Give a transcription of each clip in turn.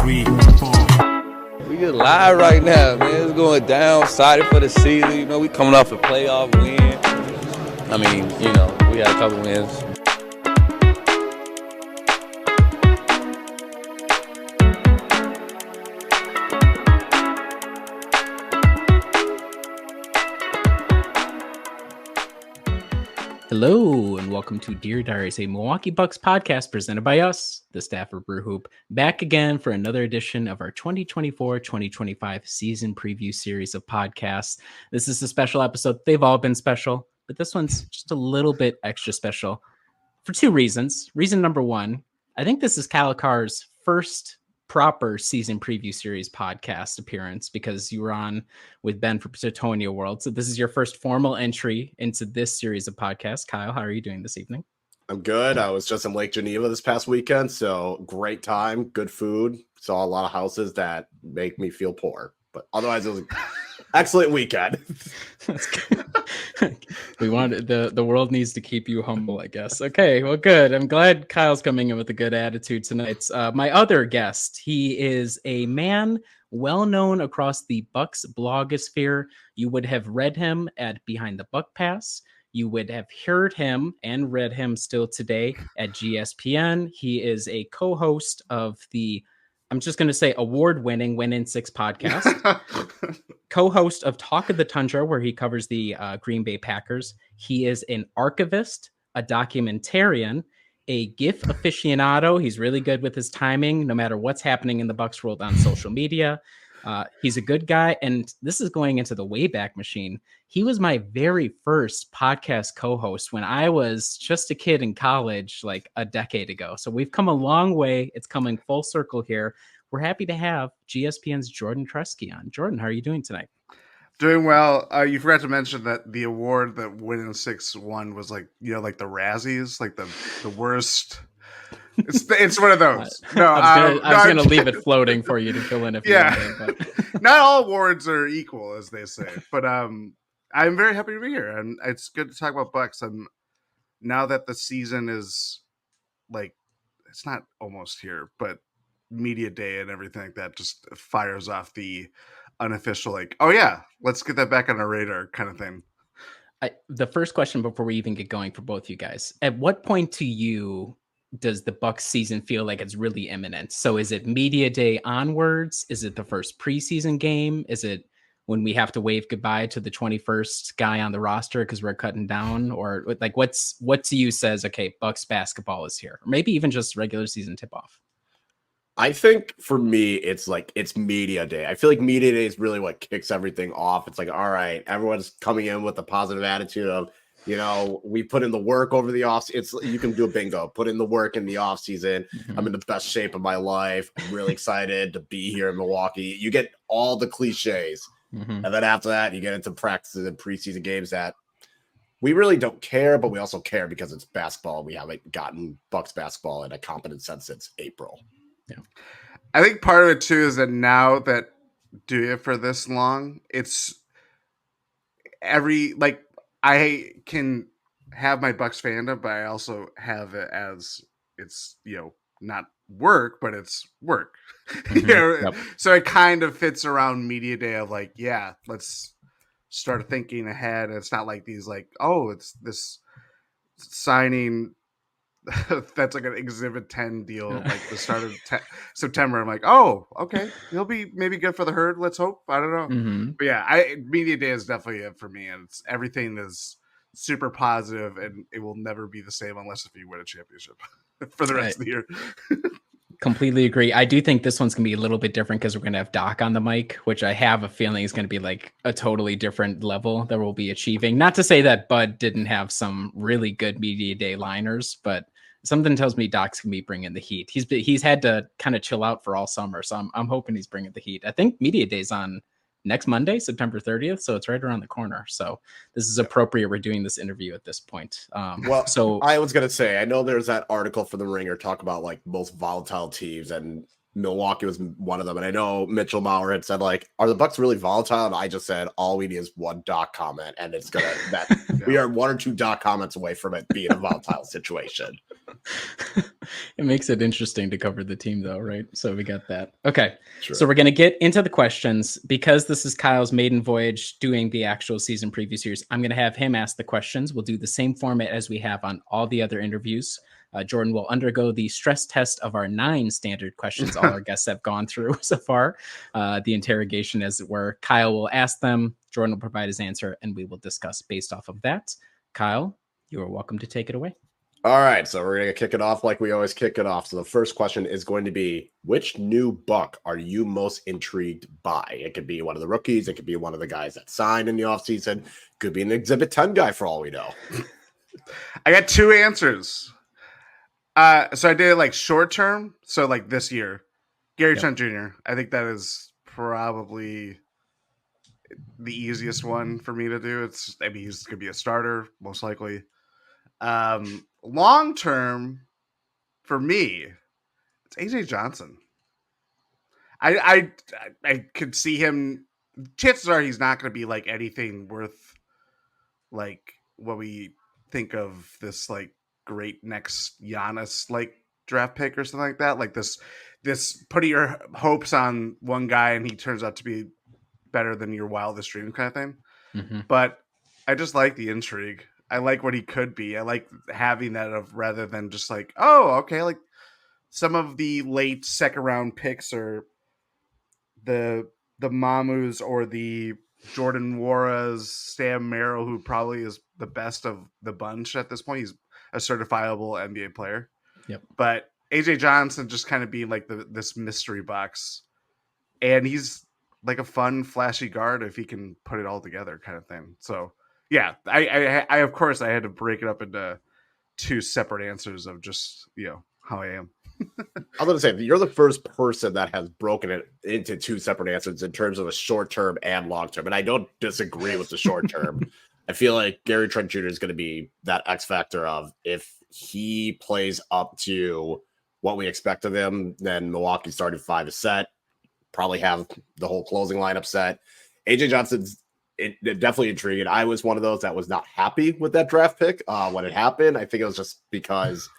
3, 4. We just live right now, man. It's going down, excited for the season. You know, we coming off a playoff win. I mean, you know, we had a couple wins. Hello and welcome to Diaries, a Milwaukee Bucks podcast presented by us, the staff of Brew Hoop, back again for another edition of our 2024-2025 season preview series of podcasts. This is a special episode. They've all been special, but this one's just a little bit extra special for two reasons. Reason number one, I think this is Kyle Carr's first proper season preview series podcast appearance because you were on with Ben for Platonia World. So this is your first formal entry into this series of podcasts. Kyle, how are you doing this evening? I'm good. I was just in Lake Geneva this past weekend, so great time, good food. Saw a lot of houses that make me feel poor, but otherwise it was an excellent weekend. That's good. We want the world needs to keep you humble, I guess. Okay, well, good. I'm glad Kyle's coming in with a good attitude tonight. My other guest, he is a man well known across the Bucks blogosphere. You would have read him at Behind the Buck Pass. You would have heard him and read him still today at GSPN. He is a co-host of the, I'm just going to say, award-winning Win in Six podcast. Co-host of Talk of the Tundra, where he covers the Green Bay Packers. He is an archivist, a documentarian, a GIF aficionado. He's really good with his timing, no matter what's happening in the Bucks world on social media. He's a good guy, and this is going into the Wayback Machine. He was my very first podcast co-host when I was just a kid in college, like a decade ago. So we've come a long way. It's coming full circle here. We're happy to have GSPN's Jordan Treske on. Jordan, how are you doing tonight? Doing well. You forgot to mention that the award that Win in Six won was like the Razzies, like the worst. It's one of those. No, I was gonna leave it floating for you to fill in if you wanted, but not all awards are equal, as they say. But I'm very happy to be here, and it's good to talk about Bucks. Now that the season is like, it's not almost here, but media day and everything like that just fires off the unofficial, like, oh yeah, let's get that back on our radar kind of thing. The first question before we even get going for both you guys, at what point to you does the Bucks season feel like it's really imminent? So is it media day onwards? Is it the first preseason game? Is it when we have to wave goodbye to the 21st guy on the roster because we're cutting down? Or like what to you says, okay, Bucks basketball is here? Or maybe even just regular season tip off. I think for me, it's media day. I feel like media day is really what kicks everything off. It's like, all right, everyone's coming in with a positive attitude of, we put in the work over the off. You can do a bingo, put in the work in the off season. Mm-hmm. I'm in the best shape of my life. I'm really excited to be here in Milwaukee. You get all the cliches. Mm-hmm. And then after that, you get into practices and preseason games that we really don't care, but we also care because it's basketball. We haven't gotten Bucks basketball in a competent sense since April. Yeah, I think part of it too is that now that do it for this long, it's I can have my Bucks fandom, but I also have it as it's not work, but it's work. Mm-hmm. Yep. So it kind of fits around media day of like, yeah, let's start thinking ahead. It's not like these like, oh, it's this signing. That's like an Exhibit 10 deal, like the start of September. I'm like, oh, okay, he'll be maybe good for the herd. Let's hope. I don't know, but yeah, media day is definitely it for me, and everything is super positive, and it will never be the same unless if you win a championship for the rest of the year. Completely agree. I do think this one's gonna be a little bit different because we're gonna have Doc on the mic, which I have a feeling is gonna be like a totally different level that we'll be achieving. Not to say that Bud didn't have some really good media day liners, but something tells me Doc's gonna be bringing the heat. He's had to kind of chill out for all summer, so I'm hoping he's bringing the heat. I think media day's on next Monday, September 30th, so it's right around the corner. So this is appropriate. We're doing this interview at this point. So I was gonna say, I know there's that article for the Ringer talk about like most volatile teams, and Milwaukee was one of them. And I know Mitchell Maurer had said, like, are the Bucks really volatile? And I just said, all we need is one Doc comment. And it's going to, we are 1 or 2 Doc comments away from it being a volatile situation. It makes it interesting to cover the team, though, right? So we got that. Okay. Sure. So we're going to get into the questions. Because this is Kyle's maiden voyage doing the actual season preview series, I'm going to have him ask the questions. We'll do the same format as we have on all the other interviews. Jordan will undergo the stress test of our 9 standard questions all our guests have gone through so far, the interrogation, as it were. Kyle will ask them, Jordan will provide his answer, and we will discuss based off of that. Kyle, you are welcome to take it away. All right, so we're going to kick it off like we always kick it off. So the first question is going to be, which new Buck are you most intrigued by? It could be one of the rookies. It could be one of the guys that signed in the offseason. Could be an Exhibit 10 guy for all we know. I got 2 answers. So I did it like short term. So like this year, Gary Trent Jr. I think that is probably the easiest one for me to do. He's going to be a starter, most likely. Long term, for me, it's AJ Johnson. I could see him. Chances are he's not going to be like anything worth like what we think of this like great next Giannis like draft pick or something like that. Like this putting your hopes on one guy and he turns out to be better than your wildest dream kind of thing. Mm-hmm. But I just like the intrigue. I like what he could be. I like having that of rather than just like, oh, okay, like some of the late second round picks or the Mamus or the Jordan Warras, Sam Merrill, who probably is the best of the bunch at this point. He's a certifiable NBA player. Yep. But AJ Johnson just kind of being like this mystery box. And he's like a fun, flashy guard if he can put it all together kind of thing. So yeah, I of course I had to break it up into 2 separate answers of just, how I am. I'm going to say you're the first person that has broken it into 2 separate answers in terms of a short term and long term. And I don't disagree with the short term. I feel like Gary Trent Jr. is going to be that X factor of if he plays up to what we expect of him, then Milwaukee starting 5 is set. Probably have the whole closing lineup set. AJ Johnson's it definitely intriguing. I was one of those that was not happy with that draft pick when it happened. I think it was just because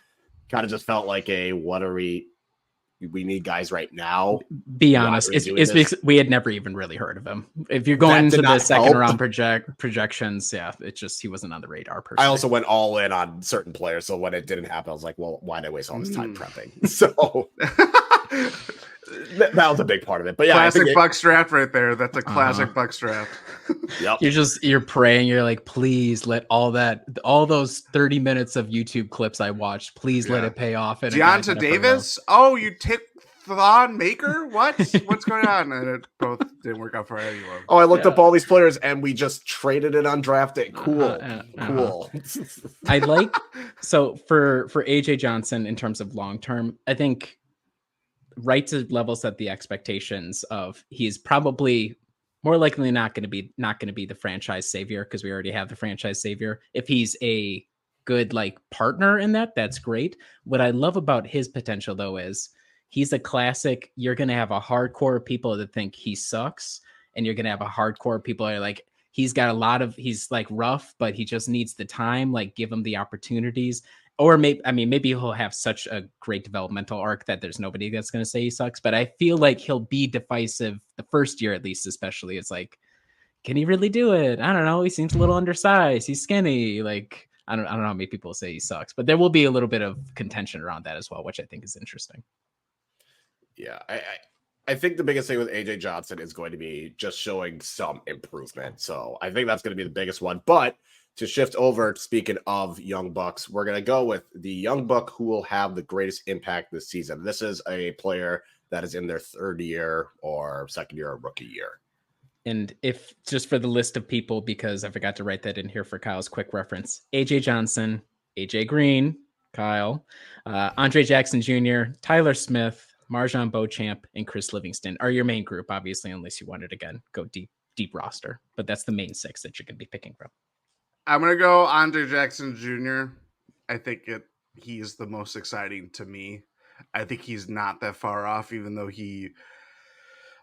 kind of just felt like what are we need guys right now. Be honest, it's because we had never even really heard of him. If you're going into the second round projections, it's just he wasn't on the radar per se. I also went all in on certain players, so when it didn't happen, I was like, well, why did I waste all this time prepping? So that was a big part of it. But yeah, classic Bucks draft right there. That's a classic Bucks draft. Yep. You're praying. You're like, please let all those 30 minutes of YouTube clips I watched, please let it pay off. And Deonta Davis. Oh, you took Thon Maker? What's going on? And it both didn't work out for anyone. Oh, I looked up all these players and we just traded it on draft day. Cool. Cool. I like, so for AJ Johnson in terms of long term, I think right to level set the expectations of he's probably more likely not going to be the franchise savior, because we already have the franchise savior. If he's a good like partner in that, that's great. What I love about his potential though is he's a classic. You're going to have a hardcore people that think he sucks, and you're going to have a hardcore people that are like, he's like rough, but he just needs the time, like give him the opportunities. Or maybe he'll have such a great developmental arc that there's nobody that's going to say he sucks. But I feel like he'll be divisive the first year, at least, especially. It's like, can he really do it? I don't know. He seems a little undersized. He's skinny. Like, I don't know how many people say he sucks, but there will be a little bit of contention around that as well, which I think is interesting. Yeah, I think the biggest thing with AJ Johnson is going to be just showing some improvement. So I think that's going to be the biggest one. But to shift over, speaking of young Bucks, we're going to go with the young Buck who will have the greatest impact this season. This is a player that is in their 3rd year or 2nd year of rookie year. And if just for the list of people, because I forgot to write that in here for Kyle's quick reference, AJ Johnson, AJ Green, Kyle, Andre Jackson Jr., Tyler Smith, Marjon Beauchamp, and Chris Livingston are your main group, obviously, unless you wanted, again, go deep roster. But that's the main 6 that you're going to be picking from. I'm going to go Andre Jackson Jr. I think he's the most exciting to me. I think he's not that far off, even though he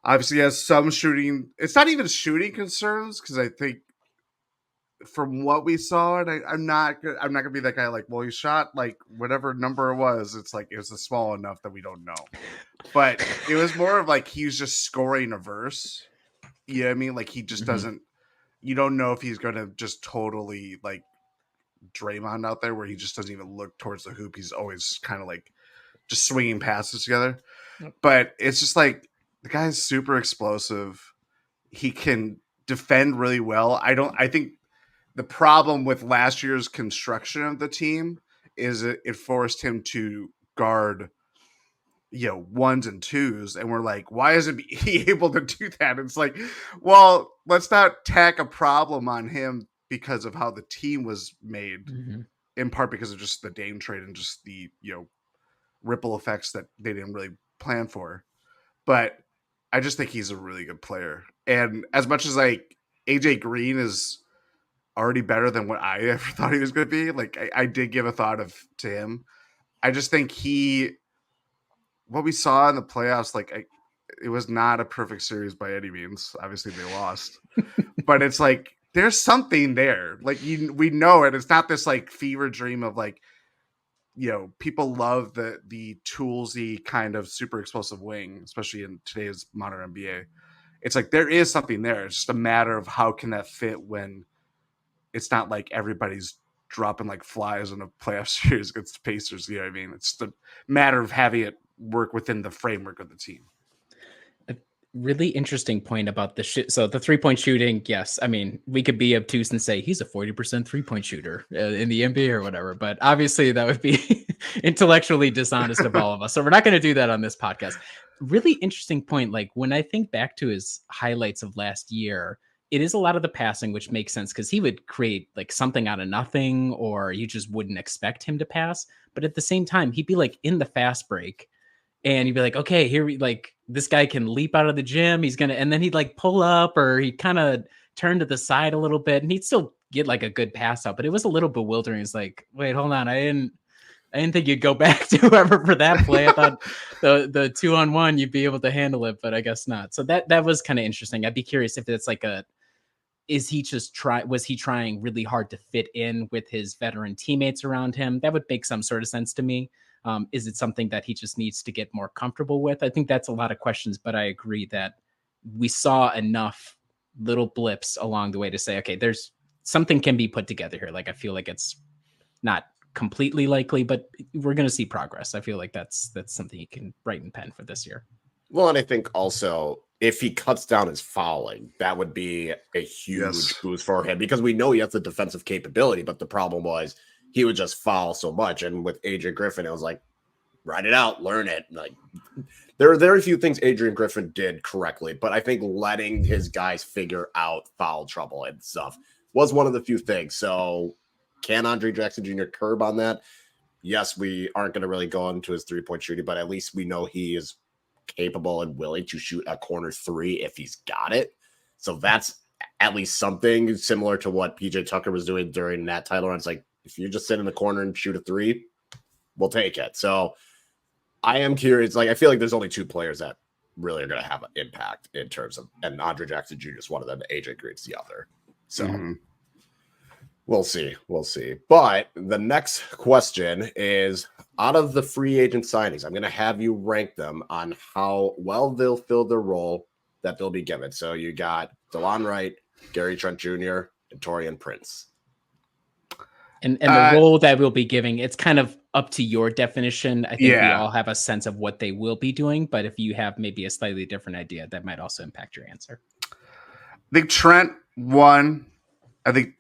obviously has some shooting. It's not even shooting concerns because I think from what we saw, and I'm not gonna be that guy like, well, he shot like whatever number it was. It's like it was small enough that we don't know, but it was more of like he's just scoring a verse. You know what I mean? Like he just doesn't. You don't know if he's gonna just totally like Draymond out there, where he just doesn't even look towards the hoop. He's always kind of like just swinging passes together. But it's just like the guy's super explosive. He can defend really well. I think the problem with last year's construction of the team is it forced him to guard, ones and twos. And we're like, why isn't he able to do that? It's like, well, let's not tack a problem on him because of how the team was made, in part because of just the Dame trade and just the, ripple effects that they didn't really plan for. But I just think he's a really good player. And as much as like AJ Green is already better than what I ever thought he was going to be, like I did give a thought to him. I just think what we saw in the playoffs, it was not a perfect series by any means. Obviously they lost, but it's like, there's something there. Like we know it. It's not this like fever dream of like, people love the toolsy kind of super explosive wing, especially in today's modern NBA. It's like there is something there. It's just a matter of how can that fit when it's not like everybody's dropping like flies in a playoff series against the Pacers. You know what I mean? It's the matter of having it work within the framework of the team. Really interesting point about the shit. So the 3-point shooting, yes. I mean, we could be obtuse and say he's a 40% 3-point shooter in the NBA or whatever, but obviously that would be intellectually dishonest of all of us. So we're not going to do that on this podcast. Really interesting point. Like when I think back to his highlights of last year, it is a lot of the passing, which makes sense because he would create like something out of nothing, or you just wouldn't expect him to pass. But at the same time, he'd be like in the fast break. And you'd be like, okay, here we like this guy can leap out of the gym. He's gonna, and then he'd like pull up, or he'd kind of turn to the side a little bit, and he'd still get like a good pass out. But it was a little bewildering. It's like, wait, hold on, I didn't think you'd go back to whoever for that play. I thought the 2-on-1 you'd be able to handle it, but I guess not. So that was kind of interesting. I'd be curious if it's like was he trying really hard to fit in with his veteran teammates around him? That would make some sort of sense to me. Is it something that he just needs to get more comfortable with? I think that's a lot of questions, but I agree that we saw enough little blips along the way to say, okay, there's something can be put together here. Like, I feel like it's not completely likely, but we're going to see progress. I feel like that's something you can write in pen for this year. Well, and I think also if he cuts down his fouling, that would be a huge boost for him because we know he has the defensive capability, but the problem was he would just foul so much. And with Adrian Griffin, it was like, write it out, learn it. Like there are very few things Adrian Griffin did correctly, but I think letting his guys figure out foul trouble and stuff was one of the few things. So can Andre Jackson Jr. curb on that? Yes, we aren't going to really go into his 3-point shooting, but at least we know he is capable and willing to shoot a corner 3 if he's got it. So that's at least something similar to what PJ Tucker was doing during that title run. It's like, if you just sit in the corner and shoot a 3, we'll take it. So I am curious. Like, I feel like there's only 2 players that really are going to have an impact in terms of, and Andre Jackson Jr. is one of them. AJ Green's the other. So we'll see. We'll see. But the next question is, out of the free agent signings, I'm going to have you rank them on how well they'll fill the role that they'll be given. So you got DeLon Wright, Gary Trent Jr., and Taurean Prince. And the role that we'll be giving, it's kind of up to your definition. I think we all have a sense of what they will be doing, but if you have maybe a slightly different idea, that might also impact your answer. I think Trent won. I think,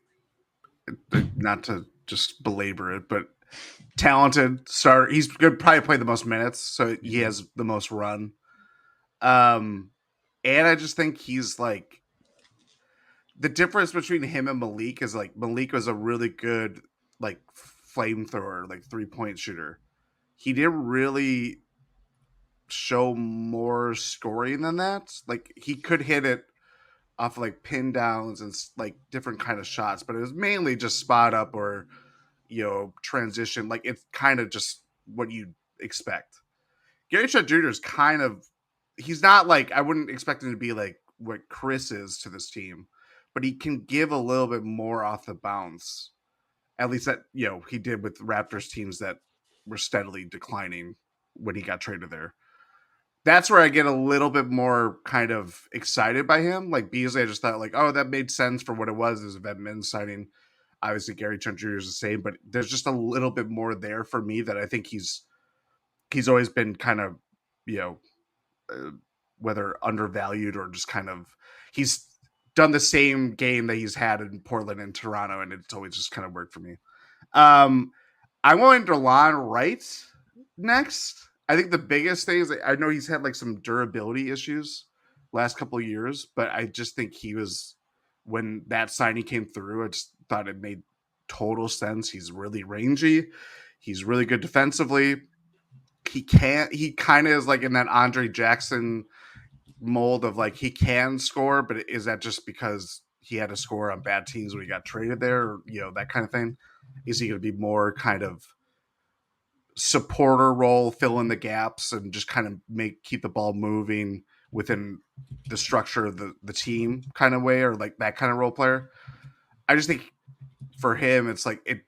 not to just belabor it, but talented starter. He's going to probably play the most minutes, so he has the most run. And I just think he's like, the difference between him and Malik is like Malik was a really good like flamethrower, like 3-point shooter. He didn't really show more scoring than that. Like he could hit it off of, like pin downs and like different kind of shots, but it was mainly just spot up or transition. Like it's kind of just what you expect. Gary Trent Jr. is kind of, he's not like, I wouldn't expect him to be like what Chris is to this team, but he can give a little bit more off the bounce. At least that, he did with Raptors teams that were steadily declining when he got traded there. That's where I get a little bit more kind of excited by him. Like Beasley, I just thought like, oh, that made sense for what it was. As a vet min signing. Obviously, Gary Trent Jr. is the same, but there's just a little bit more there for me that I think he's always been kind of, whether undervalued or just kind of, he's done the same game that he's had in Portland and Toronto, and it's always just kind of worked for me. I'm going DeLon Wright next. I think the biggest thing is I know he's had like some durability issues last couple of years, but I just think he was, when that signing came through, I just thought it made total sense. He's really rangy. He's really good defensively. He kind of is like in that Andre Jackson mold of like, he can score, but is that just because he had to score on bad teams when he got traded there, or, that kind of thing? Is he going to be more kind of supporter role, fill in the gaps, and just kind of keep the ball moving within the structure of the team kind of way, or like that kind of role player? I just think for him, it's like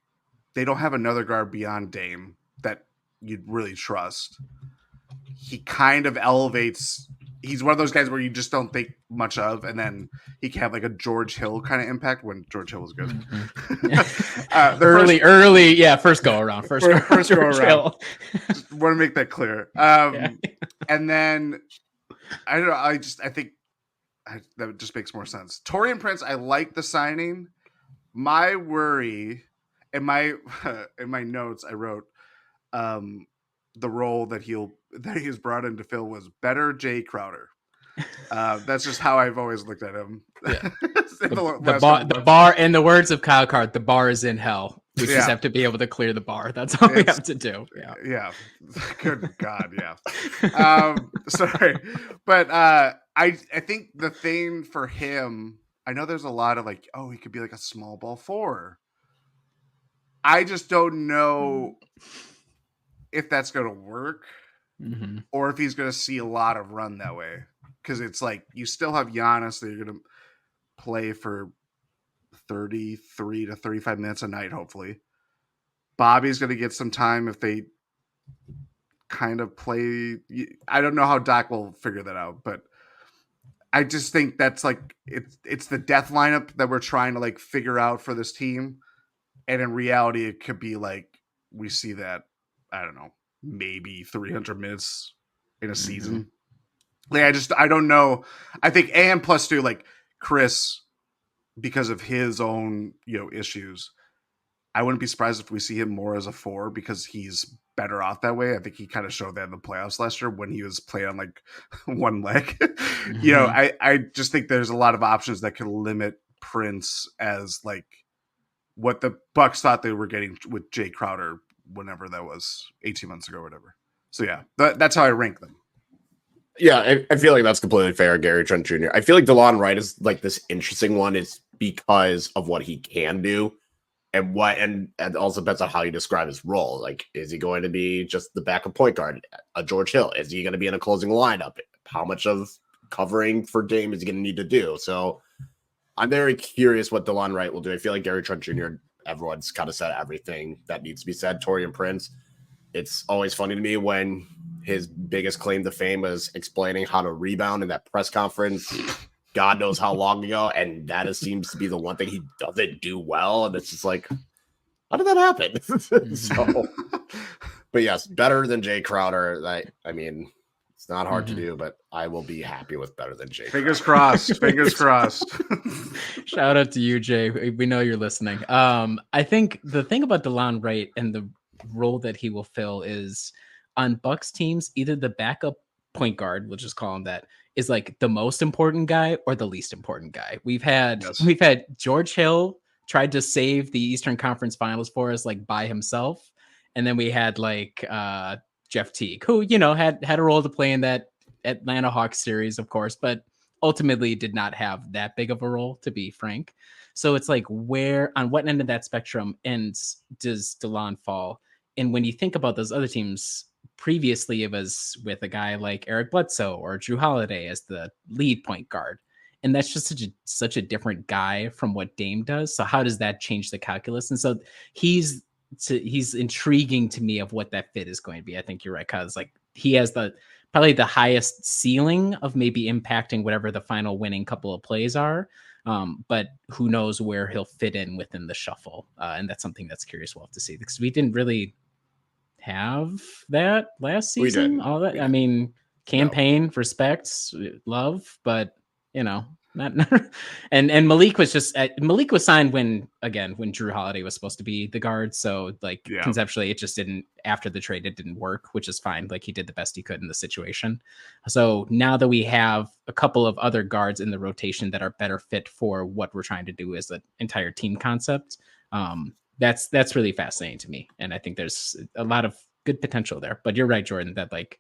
they don't have another guard beyond Dame that you'd really trust. He kind of elevates. He's one of those guys where you just don't think much of, and then he can have like a George Hill kind of impact when George Hill was good. Mm-hmm. First go around. First go around. Just want to make that clear. And then I don't know. I think that just makes more sense. Taurean Prince, I like the signing. My worry in my notes, I wrote the role that he's brought in to fill was better Jay Crowder. That's just how I've always looked at him. Yeah. the bar, in the words of Kyle Card, the bar is in hell. We just have to be able to clear the bar. That's all we have to do. Yeah. Good God. Yeah. Sorry. But I think the thing for him, I know there's a lot of like, oh, he could be like a small ball four. I just don't know if that's going to work, or if he's going to see a lot of run that way. Because it's like, you still have Giannis that you're going to play for 33 to 35 minutes a night, hopefully. Bobby's going to get some time if they kind of play. I don't know how Doc will figure that out, but I just think that's like, it's the death lineup that we're trying to like figure out for this team. And in reality, it could be like, we see that, I don't know, maybe 300 minutes in a season. Like, I don't know. I think, and plus too, like Chris, because of his own, issues, I wouldn't be surprised if we see him more as a four because he's better off that way. I think he kind of showed that in the playoffs last year when he was playing on like one leg. I just think there's a lot of options that could limit Prince as like what the Bucks thought they were getting with Jay Crowder whenever that was 18 months ago or whatever. So yeah, that's how I rank them. Yeah, I feel like that's completely fair, Gary Trent Jr. I feel like DeLon Wright is like this interesting one is because of what he can do and it also depends on how you describe his role. Like, is he going to be just the backup point guard, a George Hill? Is he going to be in a closing lineup? How much of covering for Dame is he going to need to do? So I'm very curious what DeLon Wright will do. I feel like Gary Trent Jr., everyone's kind of said everything that needs to be said. Taurean Prince, it's always funny to me when his biggest claim to fame was explaining how to rebound in that press conference. God knows how long ago. And that seems to be the one thing he doesn't do well. And it's just like, how did that happen? So, but yes, better than Jay Crowder. I mean, it's not hard to do, but I will be happy with better than Jay. Fingers crossed. Fingers crossed. Shout out to you, Jay. We know you're listening. I think the thing about DeLon Wright and the role that he will fill is on Bucks teams, either the backup point guard, we'll just call him that, is like the most important guy or the least important guy. We've had George Hill tried to save the Eastern Conference Finals for us like by himself, and then we had like Jeff Teague, who had a role to play in that Atlanta Hawks series, of course, but ultimately did not have that big of a role, to be frank. So it's like, where on what end of that spectrum does DeLon fall? And when you think about those other teams, previously it was with a guy like Eric Bledsoe or Drew Holiday as the lead point guard. And that's just such a different guy from what Dame does. So how does that change the calculus? And so he's intriguing to me of what that fit is going to be. I think you're right, cause like he has probably the highest ceiling of maybe impacting whatever the final winning couple of plays are. But who knows where he'll fit in within the shuffle. And that's something that's curious. We'll have to see, because we didn't really have that last season. All that, I mean, campaign, respects, love, but not and Malik was signed when Drew Holiday was supposed to be the guard. So conceptually, it just didn't, after the trade, it didn't work, which is fine. Like, he did the best he could in the situation. So now that we have a couple of other guards in the rotation that are better fit for what we're trying to do as an entire team concept, that's really fascinating to me. And I think there's a lot of good potential there. But you're right, Jordan, that like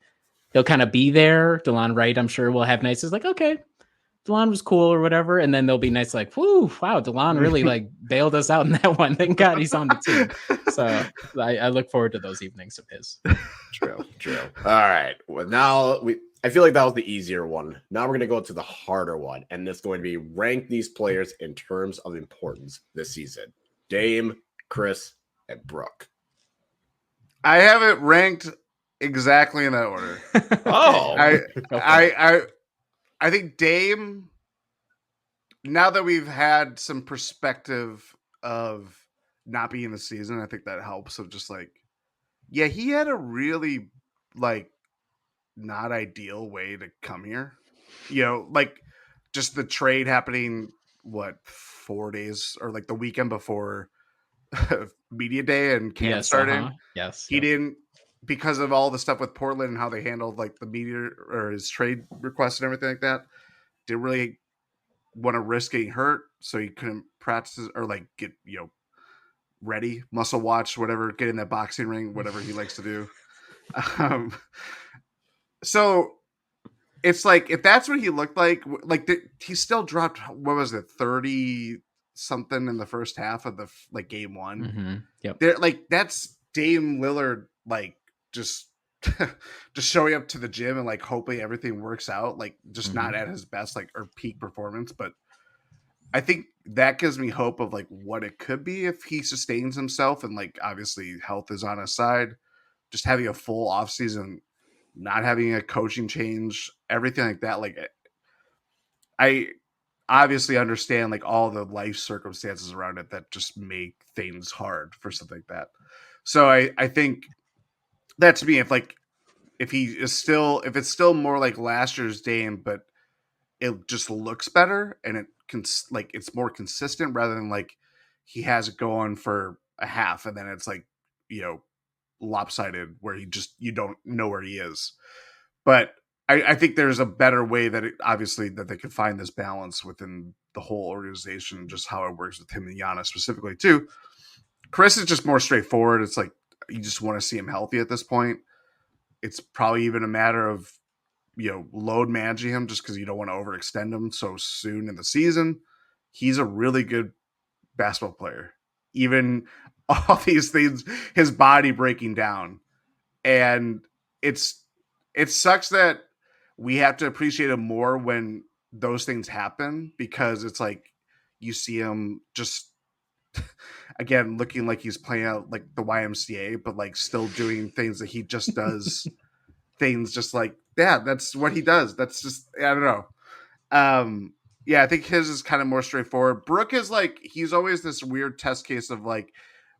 they'll kind of be there. DeLon Wright, I'm sure, will have nights. It's like, okay, DeLon was cool or whatever. And then there'll be nights like, whoo, wow, DeLon really like bailed us out in that one. Thank God he's on the team. So I look forward to those evenings of his. True. All right. Well, now I feel like that was the easier one. Now we're going to go to the harder one. And it's going to be rank these players in terms of importance this season. Dame, Chris, and Brooke. I have it ranked exactly in that order. I think Dame, now that we've had some perspective of not being in the season, I think that helps. Of just like, yeah, he had a really like not ideal way to come here. Like just the trade happening, 4 days or like the weekend before media day and camp started. Yes. He didn't, because of all the stuff with Portland and how they handled like the media or his trade requests and everything like that, didn't really want to risk getting hurt. So he couldn't practice or like get, ready, muscle watch, whatever, get in that boxing ring, whatever he likes to do. So it's like, if that's what he looked like he still dropped, what was it, 30 something in the first half of the game one. Mm-hmm. Yep. They're like, that's Dame Lillard, like just showing up to the gym and like hoping everything works out, like just not at his best, like, or peak performance. But I think that gives me hope of like what it could be if he sustains himself, and like obviously health is on his side. Just having a full off season, not having a coaching change, everything like that. Like, I obviously understand like all the life circumstances around it that just make things hard for something like that. So I think that, to me, if it's still more like last year's Dame, but it just looks better and it can, like, it's more consistent rather than like he has it going for a half and then it's like, lopsided where you don't know where he is. But I think there's a better way that they can find this balance within the whole organization, just how it works with him and Giannis specifically too. Chris is just more straightforward. It's like, you just want to see him healthy at this point. It's probably even a matter of, load managing him just because you don't want to overextend him so soon in the season. He's a really good basketball player. Even all these things, his body breaking down. And it sucks that we have to appreciate him more when those things happen, because it's like you see him just, again, looking like he's playing out like the YMCA, but like still doing things that he just does. Things just like, yeah, that's what he does. That's just, I don't know. I think his is kind of more straightforward. Brooke is like, he's always this weird test case of like,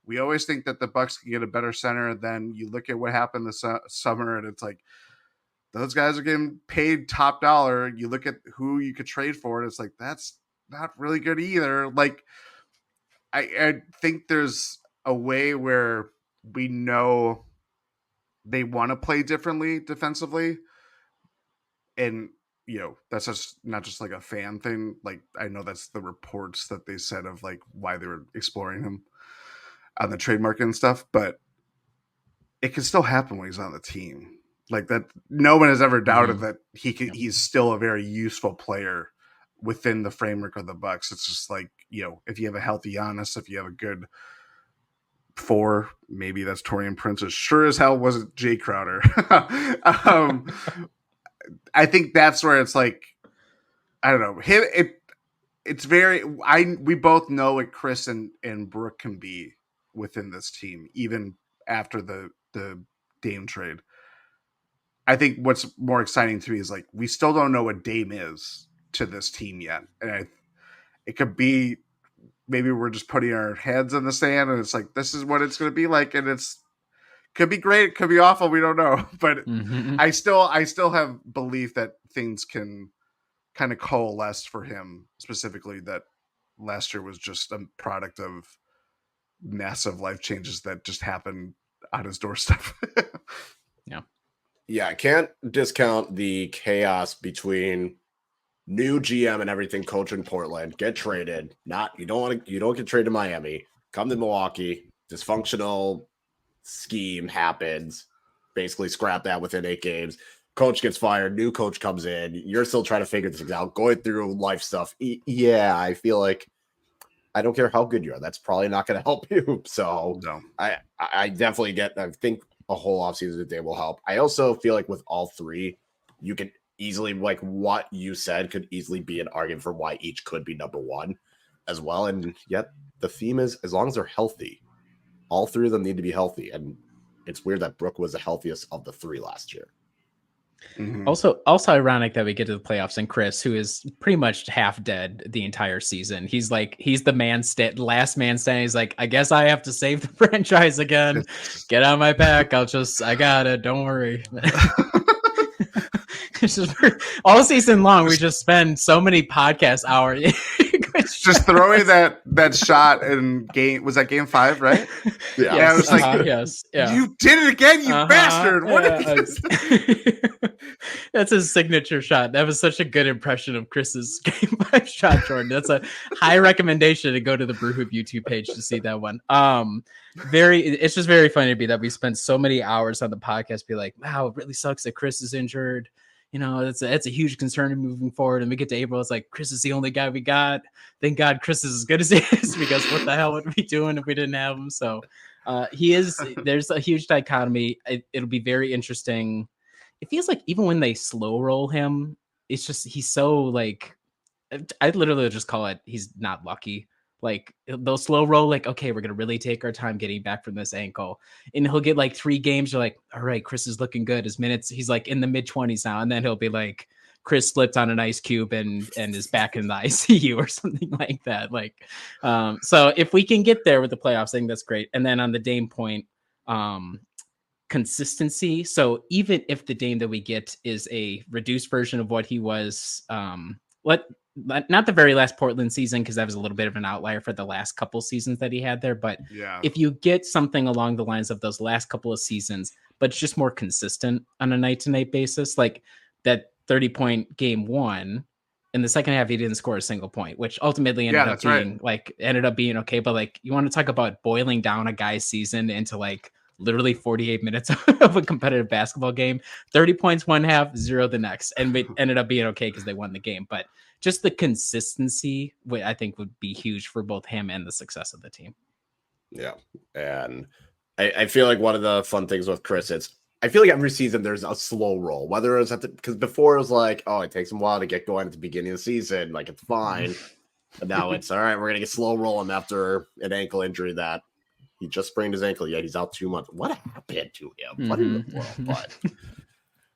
we always think that the Bucks can get a better center. Then you look at what happened this summer and it's like, those guys are getting paid top dollar. You look at who you could trade for, and it's like, that's not really good either. Like, I think there's a way where we know they want to play differently defensively. And, that's just not just like a fan thing. Like, I know that's the reports that they said of like why they were exploring him on the trade market and stuff, but it can still happen when he's on the team. Like that, no one has ever doubted that he's still a very useful player within the framework of the Bucks. It's just like, if you have a healthy Giannis, if you have a good 4. Maybe that's Torian Prince. It sure as hell wasn't Jay Crowder. I think that's where it's like, I don't know. It's very. We both know what Chris and Brooke can be within this team, even after the Dame trade. I think what's more exciting to me is like we still don't know what Dame is to this team yet, and it could be maybe we're just putting our heads in the sand, and it's like this is what it's going to be like, and it's could be great, it could be awful, we don't know, but I still have belief that things can kind of coalesce for him specifically. That last year was just a product of massive life changes that just happened on his doorstep. Yeah, I can't discount the chaos between new GM and everything, coach in Portland, get traded. You don't get traded to Miami, come to Milwaukee, dysfunctional scheme happens, basically scrap that within 8 games. Coach gets fired, new coach comes in, you're still trying to figure this out, going through life stuff. Yeah, I feel like I don't care how good you are, that's probably not going to help you. So No. I definitely I think a whole offseason today will help. I also feel like with all three, you can easily, like what you said, could easily be an argument for why each could be number one as well. And yet the theme is, as long as they're healthy, all three of them need to be healthy. And it's weird that Brooke was the healthiest of the 3 last year. Mm-hmm. Also ironic that we get to the playoffs and Chris, who is pretty much half dead the entire season. He's like, he's the last man standing. He's like, I guess I have to save the franchise again. Get on my back. I got it. Don't worry. It's just, all season long, we just spend so many podcast hours. Just throwing that shot in game, was that game 5, right? Yeah, I was like, yes, yeah. You did it again, you bastard! What is this? That's his signature shot. That was such a good impression of Chris's game 5 shot, Jordan. That's a high recommendation to go to the Brew Hoop YouTube page to see that one. It's just very funny to be that we spent so many hours on the podcast, be like, wow, it really sucks that Chris is injured. You know, that's a huge concern moving forward. And we get to April, it's like, Chris is the only guy we got. Thank God Chris is as good as he is, because what the hell would we be doing if we didn't have him? So there's a huge dichotomy. It'll be very interesting. It feels like even when they slow roll him, it's just, he's so like, I literally just call it, he's not lucky. Like they'll slow roll, like, okay, we're going to really take our time getting back from this ankle. And he'll get like 3 games. You're like, all right, Chris is looking good. His minutes, he's like in the mid-20s now. And then he'll be like, Chris slipped on an ice cube and is back in the ICU or something like that. Like, so if we can get there with the playoffs, I think that's great. And then on the Dame point, consistency. So even if the Dame that we get is a reduced version of what he was, not the very last Portland season, because that was a little bit of an outlier for the last couple seasons that he had there. But if you get something along the lines of those last couple of seasons, but it's just more consistent on a night-to-night basis, like that 30-point game 1, in the second half he didn't score a single point, which ultimately ended up being okay. But like, you want to talk about boiling down a guy's season into like literally 48 minutes of a competitive basketball game, 30 points one half, 0 the next, and it ended up being okay because they won the game. But just the consistency, I think, would be huge for both him and the success of the team. Yeah. And I feel like one of the fun things with Chris, I feel like every season there's a slow roll, whether it's because before it was like, oh, it takes him a while to get going at the beginning of the season. Like, it's fine. But now it's all right. We're going to get slow roll him after an ankle injury that he just sprained his ankle. Yet he's out 2 months. What happened to him? What in the world? But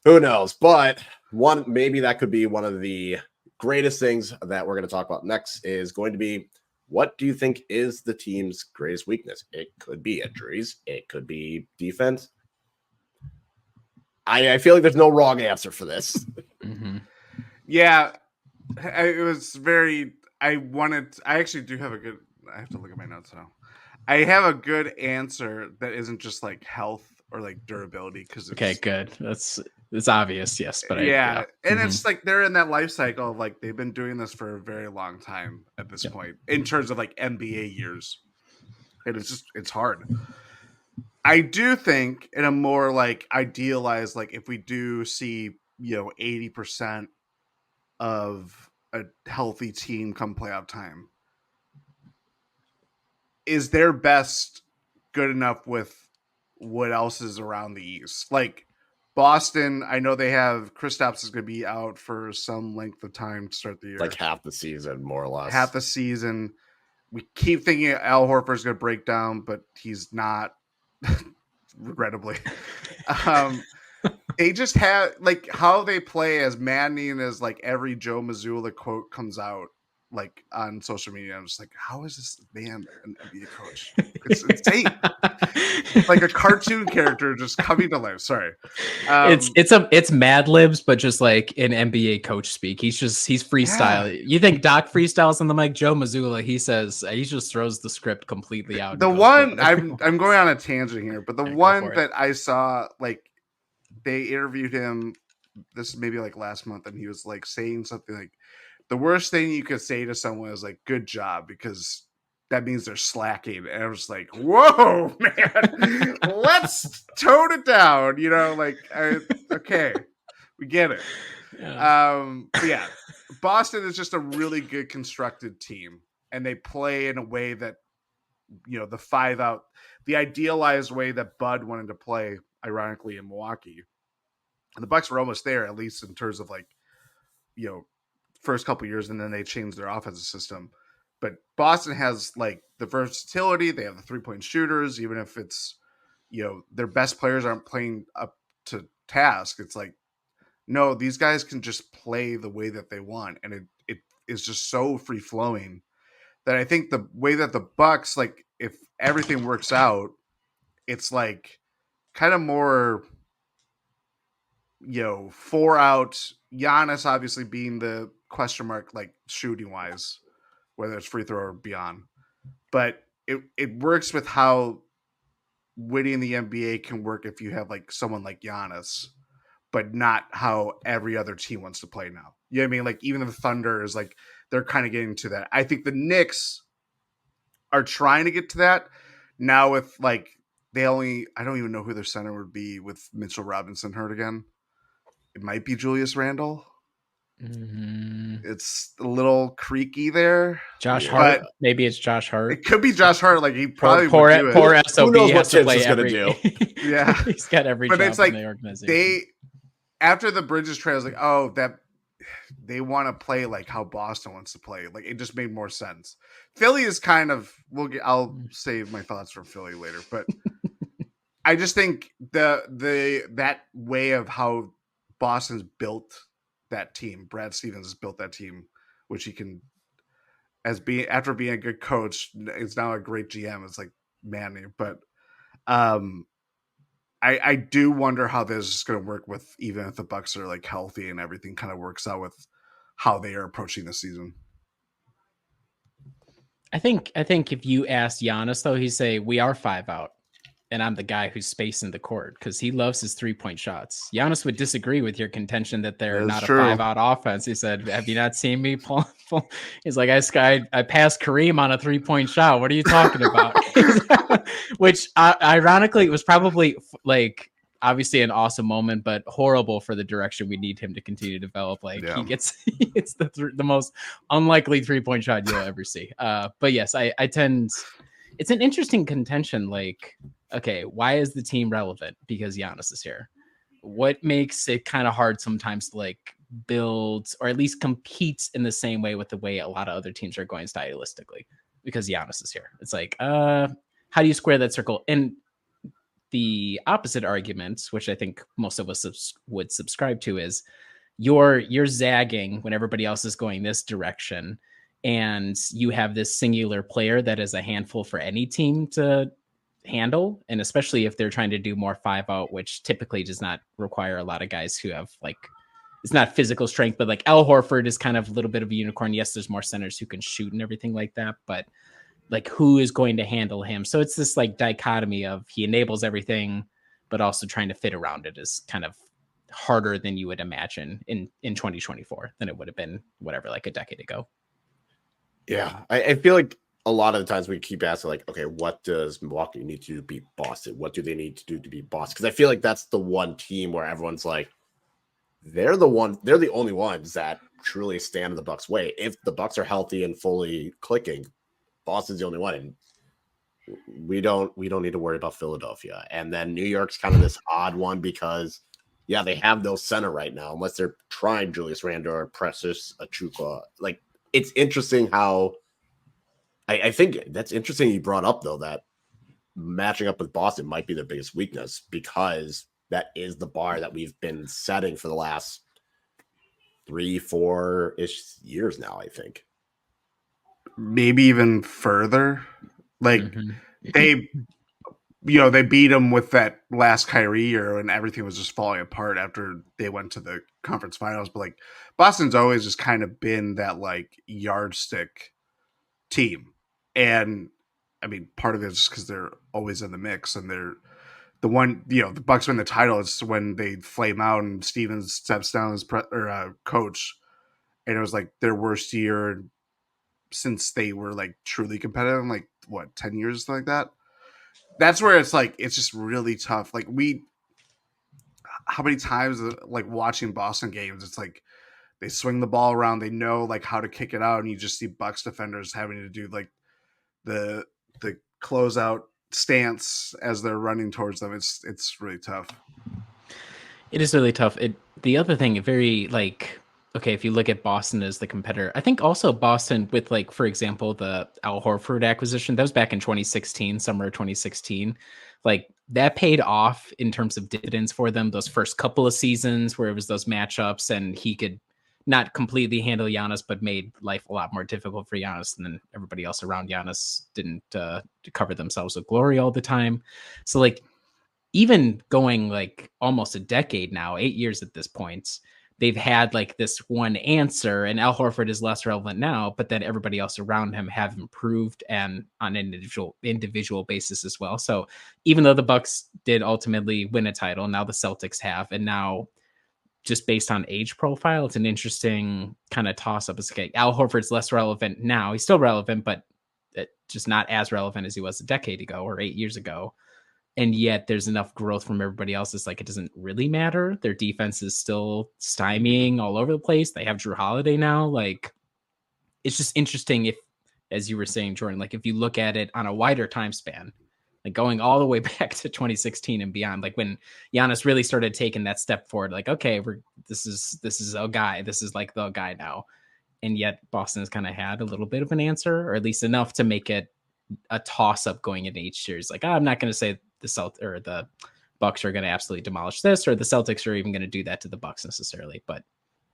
who knows? But maybe that could be one of the greatest things that we're going to talk about next is going to be, what do you think is the team's greatest weakness? It could be injuries. It could be defense. I feel like there's no wrong answer for this. Yeah, it was very, I actually do have I have to look at my notes now. I have a good answer that isn't just like health or like durability. Okay, good. It's obvious, yes, but and it's like they're in that life cycle of like they've been doing this for a very long time at this point in terms of like NBA years, and it's hard. I do think in a more like idealized, like if we do see 80% of a healthy team come playoff time, is their best good enough with what else is around the East. Like Boston, I know they have Kristaps is going to be out for some length of time to start the year. Like half the season, more or less. Half the season. We keep thinking Al Horford's going to break down, but he's not, regrettably. They just have, like, how they play as maddening as, like, every Joe Mazzulla quote comes out, like, on social media. I'm just like, how is this man an NBA coach? It's insane. It's like a cartoon character just coming to life. Sorry. It's Mad Libs, but just like in NBA coach speak. He's freestyle. You think Doc freestyles on the mic? Joe Mazzulla, he says he just throws the script completely out. The one I'm going on a tangent here, but the one that I saw, like, they interviewed him, this is maybe like last month, and he was like saying something like, the worst thing you could say to someone is like, good job, because that means they're slacking. And I was like, whoa, man, let's tone it down. You know, like, okay, we get it. But yeah, Boston is just a really good constructed team, and they play in a way that, you know, the 5-out, the idealized way that Bud wanted to play, ironically, in Milwaukee. And the Bucks were almost there, at least in terms of, like, you know, first couple years, and then they changed their offensive system. But Boston has, like, the versatility. They have the 3-point shooters, even if it's, you know, their best players aren't playing up to task. It's like, no, these guys can just play the way that they want, and it is just so free flowing that I think the way that the Bucks, like, if everything works out, it's like kind of more, you know, 4-out. Giannis obviously being the question mark, like, shooting wise, whether it's free throw or beyond. But it works with how winning the NBA can work if you have, like, someone like Giannis, but not how every other team wants to play now. You know what I mean? Like, even the Thunder is like, they're kind of getting to that. I think the Knicks are trying to get to that now with, like, I don't even know who their center would be with Mitchell Robinson hurt again. It might be Julius Randle. Mm-hmm. It's a little creaky there. Josh Hart. Maybe it's Josh Hart. It could be Josh Hart. Like, he probably poor would do SOB. Who knows what has to Tibbs play is going to do? Yeah. He's got every But job it's like in the organization. After the Bridges trade, I was like, oh, that they want to play like how Boston wants to play. Like, it just made more sense. Philly is kind of, I'll save my thoughts for Philly later, but I just think that way of how Boston's built that team, Brad Stevens has built that team, which he can, after being a good coach, is now a great GM. It's like maddening, but I do wonder how this is going to work with, even if the Bucks are, like, healthy and everything kind of works out with how they are approaching the season. I think if you asked Giannis, though, he'd say, we are 5-out, and I'm the guy who's spacing the court, because he loves his 3-point shots. Giannis would disagree with your contention that they're not true. A 5-out offense. He said, have you not seen me pull? He's like, I passed Kareem on a 3-point shot. What are you talking about? Which, ironically, it was probably, like, obviously an awesome moment, but horrible for the direction we need him to continue to develop. Like, he gets the most unlikely 3-point shot you'll ever see. But yes, I tend, it's an interesting contention. Like, okay, why is the team relevant? Because Giannis is here. What makes it kind of hard sometimes to, like, build or at least compete in the same way with the way a lot of other teams are going stylistically? Because Giannis is here. It's like, how do you square that circle? And the opposite argument, which I think most of us would subscribe to, is you're zagging when everybody else is going this direction, and you have this singular player that is a handful for any team to handle, and especially if they're trying to do more 5-out, which typically does not require a lot of guys who have, like, it's not physical strength, but like Al Horford is kind of a little bit of a unicorn. Yes, there's more centers who can shoot and everything like that, but, like, who is going to handle him? So it's this, like, dichotomy of he enables everything, but also trying to fit around it is kind of harder than you would imagine in 2024 than it would have been, whatever, like a decade ago. Yeah, I feel like a lot of the times we keep asking, like, okay, what does Milwaukee need to do to beat Boston? What do they need to do to beat Boston? Because I feel like that's the one team where everyone's like, they're the only ones that truly stand in the Bucks' way. If the Bucks are healthy and fully clicking, Boston's the only one. And we don't need to worry about Philadelphia. And then New York's kind of this odd one because they have no center right now, unless they're trying Julius Randle or Precious Achukwu. Like, it's interesting how I think that's interesting you brought up, though, that matching up with Boston might be their biggest weakness, because that is the bar that we've been setting for the last 3-4-ish years now, I think. Maybe even further. Like, they beat them with that last Kyrie year and everything was just falling apart after they went to the conference finals. But like, Boston's always just kind of been that like yardstick team. And I mean, part of it is just because they're always in the mix, and they're the one, the Bucks win the title. It's when they flame out and Stevens steps down as coach. And it was like their worst year since they were like truly competitive, like what, 10 years like that. That's where it's like, it's just really tough. Like, how many times like watching Boston games, it's like they swing the ball around, they know like how to kick it out, and you just see Bucks defenders having to do like the closeout stance as they're running towards them. It's really tough. It is really tough. The other thing, very like, okay, if you look at Boston as the competitor, I think also Boston with, like, for example, the Al Horford acquisition, that was back in 2016, summer of 2016. Like, that paid off in terms of dividends for them those first couple of seasons where it was those matchups and he could not completely handle Giannis, but made life a lot more difficult for Giannis, and then everybody else around Giannis didn't cover themselves with glory all the time. So like, even going like almost a decade now, 8 years at this point, they've had like this one answer, and Al Horford is less relevant now, but then everybody else around him have improved, and on an individual basis as well. So even though the Bucks did ultimately win a title, now the Celtics have, and now just based on age profile, it's an interesting kind of toss up. It's like Al Horford's less relevant now. He's still relevant, but just not as relevant as he was a decade ago or 8 years ago. And yet there's enough growth from everybody else. It's like, it doesn't really matter. Their defense is still stymieing all over the place. They have Drew Holiday now. Like, it's just interesting if, as you were saying, Jordan, like if you look at it on a wider time span, like going all the way back to 2016 and beyond, like when Giannis really started taking that step forward, like, okay, this is a guy, this is like the guy now. And yet Boston has kind of had a little bit of an answer, or at least enough to make it a toss up going into each series. Like, I'm not going to say the Bucks are going to absolutely demolish this, or the Celtics are even going to do that to the Bucks necessarily. But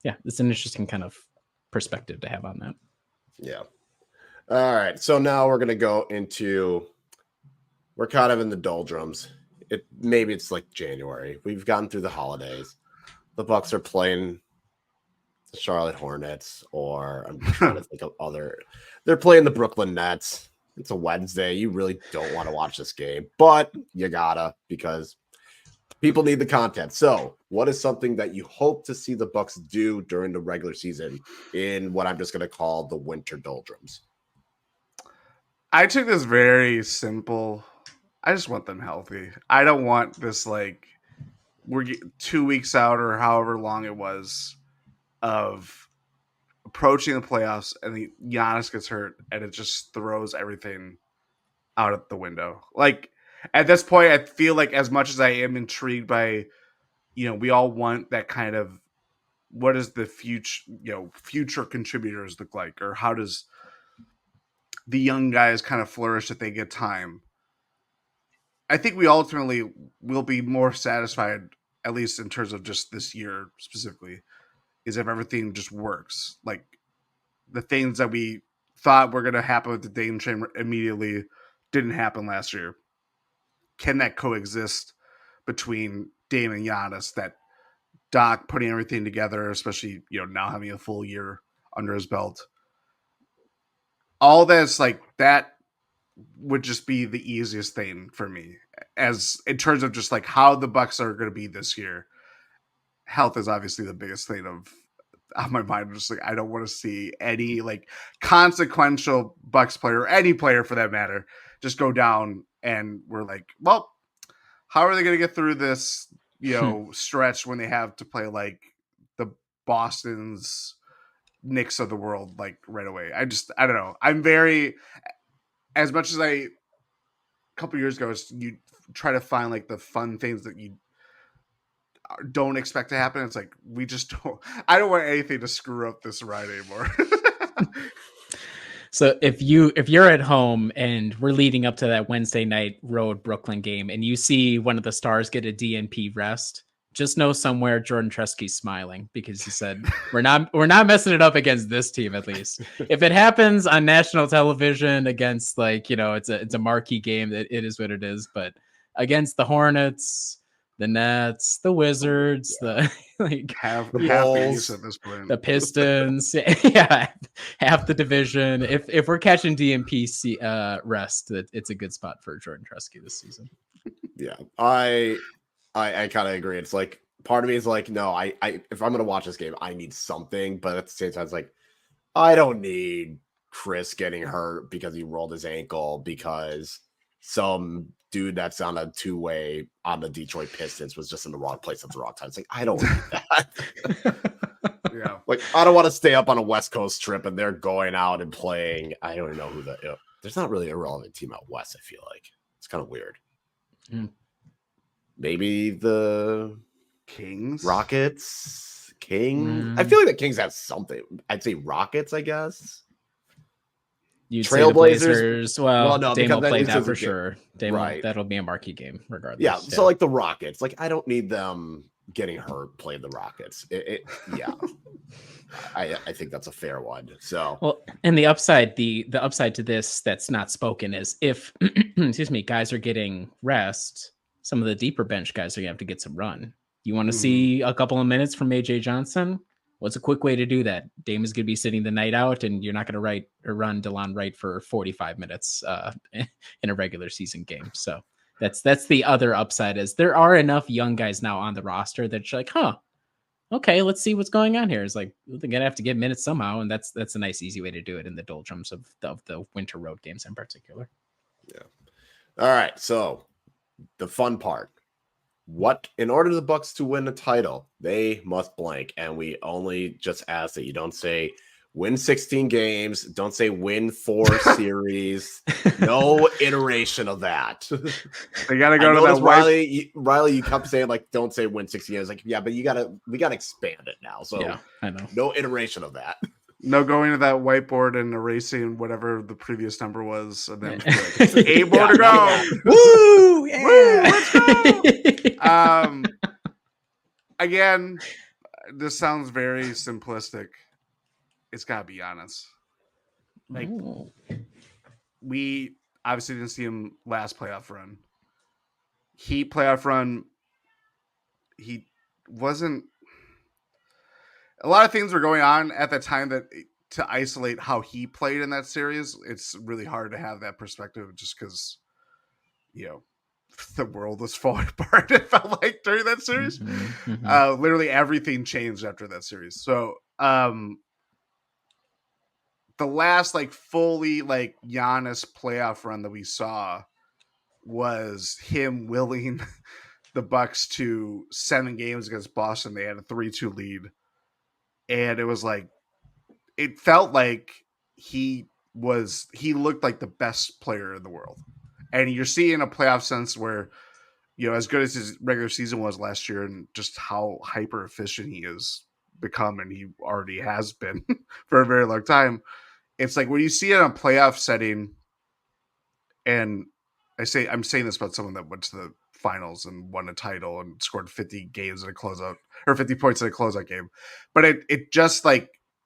yeah, it's an interesting kind of perspective to have on that. Yeah. All right. So now we're going to go into, we're kind of in the doldrums. Maybe it's like January. We've gotten through the holidays. The Bucks are playing the Charlotte Hornets, or I'm trying to think of they're playing the Brooklyn Nets. It's a Wednesday. You really don't want to watch this game, but you gotta, because people need the content. So what is something that you hope to see the Bucks do during the regular season in what I'm just going to call the winter doldrums? I took this very simple. I just want them healthy. I don't want this, like, we're 2 weeks out or however long it was of approaching the playoffs, and Giannis gets hurt and it just throws everything out of the window. Like, at this point, I feel like, as much as I am intrigued by, we all want that kind of, what does the future contributors look like, or how does the young guys kind of flourish if they get time. I think we ultimately will be more satisfied, at least in terms of just this year specifically, is if everything just works. Like, the things that we thought were going to happen with the Dame train immediately didn't happen last year. Can that coexist between Dame and Giannis? That Doc putting everything together, especially, now having a full year under his belt. All that's like, that would just be the easiest thing for me, as in terms of just like how the Bucks are going to be this year. Health is obviously the biggest thing on my mind. Just like, I don't want to see any like consequential Bucks player, or any player for that matter, just go down, and we're like, well, how are they going to get through this, stretch when they have to play like the Boston's, Knicks of the world, like right away? I don't know. I'm very, as much as I couple years ago, you try to find like the fun things that you don't expect to happen. It's like we just don't. I don't want anything to screw up this ride anymore. So if you're at home and we're leading up to that Wednesday night road Brooklyn game, and you see one of the stars get a DNP rest, just know somewhere Jordan Treske's smiling because he said we're not messing it up against this team. At least if it happens on national television against it's a marquee game, it is what it is. But against the Hornets, the Nets, the Wizards, the half the the East at this point. the Pistons, half the division. If we're catching DNP rest, it's a good spot for Jordan Treske this season. Yeah, I kind of agree. It's like part of me is like, no, I if I'm gonna watch this game, I need something, but at the same time, it's like I don't need Chris getting hurt because he rolled his ankle because some dude that's on a two-way on the Detroit Pistons was just in the wrong place at the wrong time. It's like I don't need that. Yeah, like I don't want to stay up on a West Coast trip and they're going out and playing. I don't even know who there's not really a relevant team out west. I feel like it's kind of weird. Maybe the Kings, Rockets, I feel like the Kings have something. I'd say Rockets, I guess. You'd Trailblazers. Say the Blazers. Well, no, Dame will because play that that for is a game. sure. Dame Right. That'll be a marquee game regardless. Yeah, so like the Rockets, like I don't need them getting hurt playing the Rockets. Yeah. I think that's a fair one. So well, and the upside to this that's not spoken is if excuse me, guys are getting rest, some of the deeper bench guys are gonna have to get some run. You want to see a couple of minutes from AJ Johnson? What's a quick way to do that? Dame is going to be sitting the night out, and you're not going to run DeLon Wright for 45 minutes in a regular season game. So that's the other upside is there are enough young guys now on the roster that you're like, okay, let's see what's going on here. It's like they're going to have to get minutes somehow, and that's a nice, easy way to do it in the doldrums of the winter road games in particular. Yeah. All right. So the fun part. In order for the Bucks to win the title, they must blank. And we only just ask that you don't say win 16 games. Don't say win 4 series. No iteration of that. They got to go to that Riley, you kept saying like, don't say win 16 games. Like, yeah, but we got to expand it now. So yeah, I know. No iteration of that. No going to that whiteboard and erasing whatever the previous number was, and then like, 8 more to go. Woo! Yeah. Woo! Let's go. Again, this sounds very simplistic. It's got to be honest. Like we obviously didn't see him last playoff run. Heat playoff run. He wasn't. A lot of things were going on at the time that to isolate how he played in that series, it's really hard to have that perspective just because, the world was falling apart. It felt like during that series, literally everything changed after that series. So, the last fully Giannis playoff run that we saw was him willing the Bucks to 7 games against Boston. They had a 3-2 lead. And it was it felt like he looked like the best player in the world. And you're seeing a playoff sense where, as good as his regular season was last year and just how hyper efficient he has become, and he already has been for a very long time. It's like when you see it in a playoff setting, and I'm saying this about someone that went to the finals and won a title and scored 50 games in a closeout or 50 points in a closeout game. But it just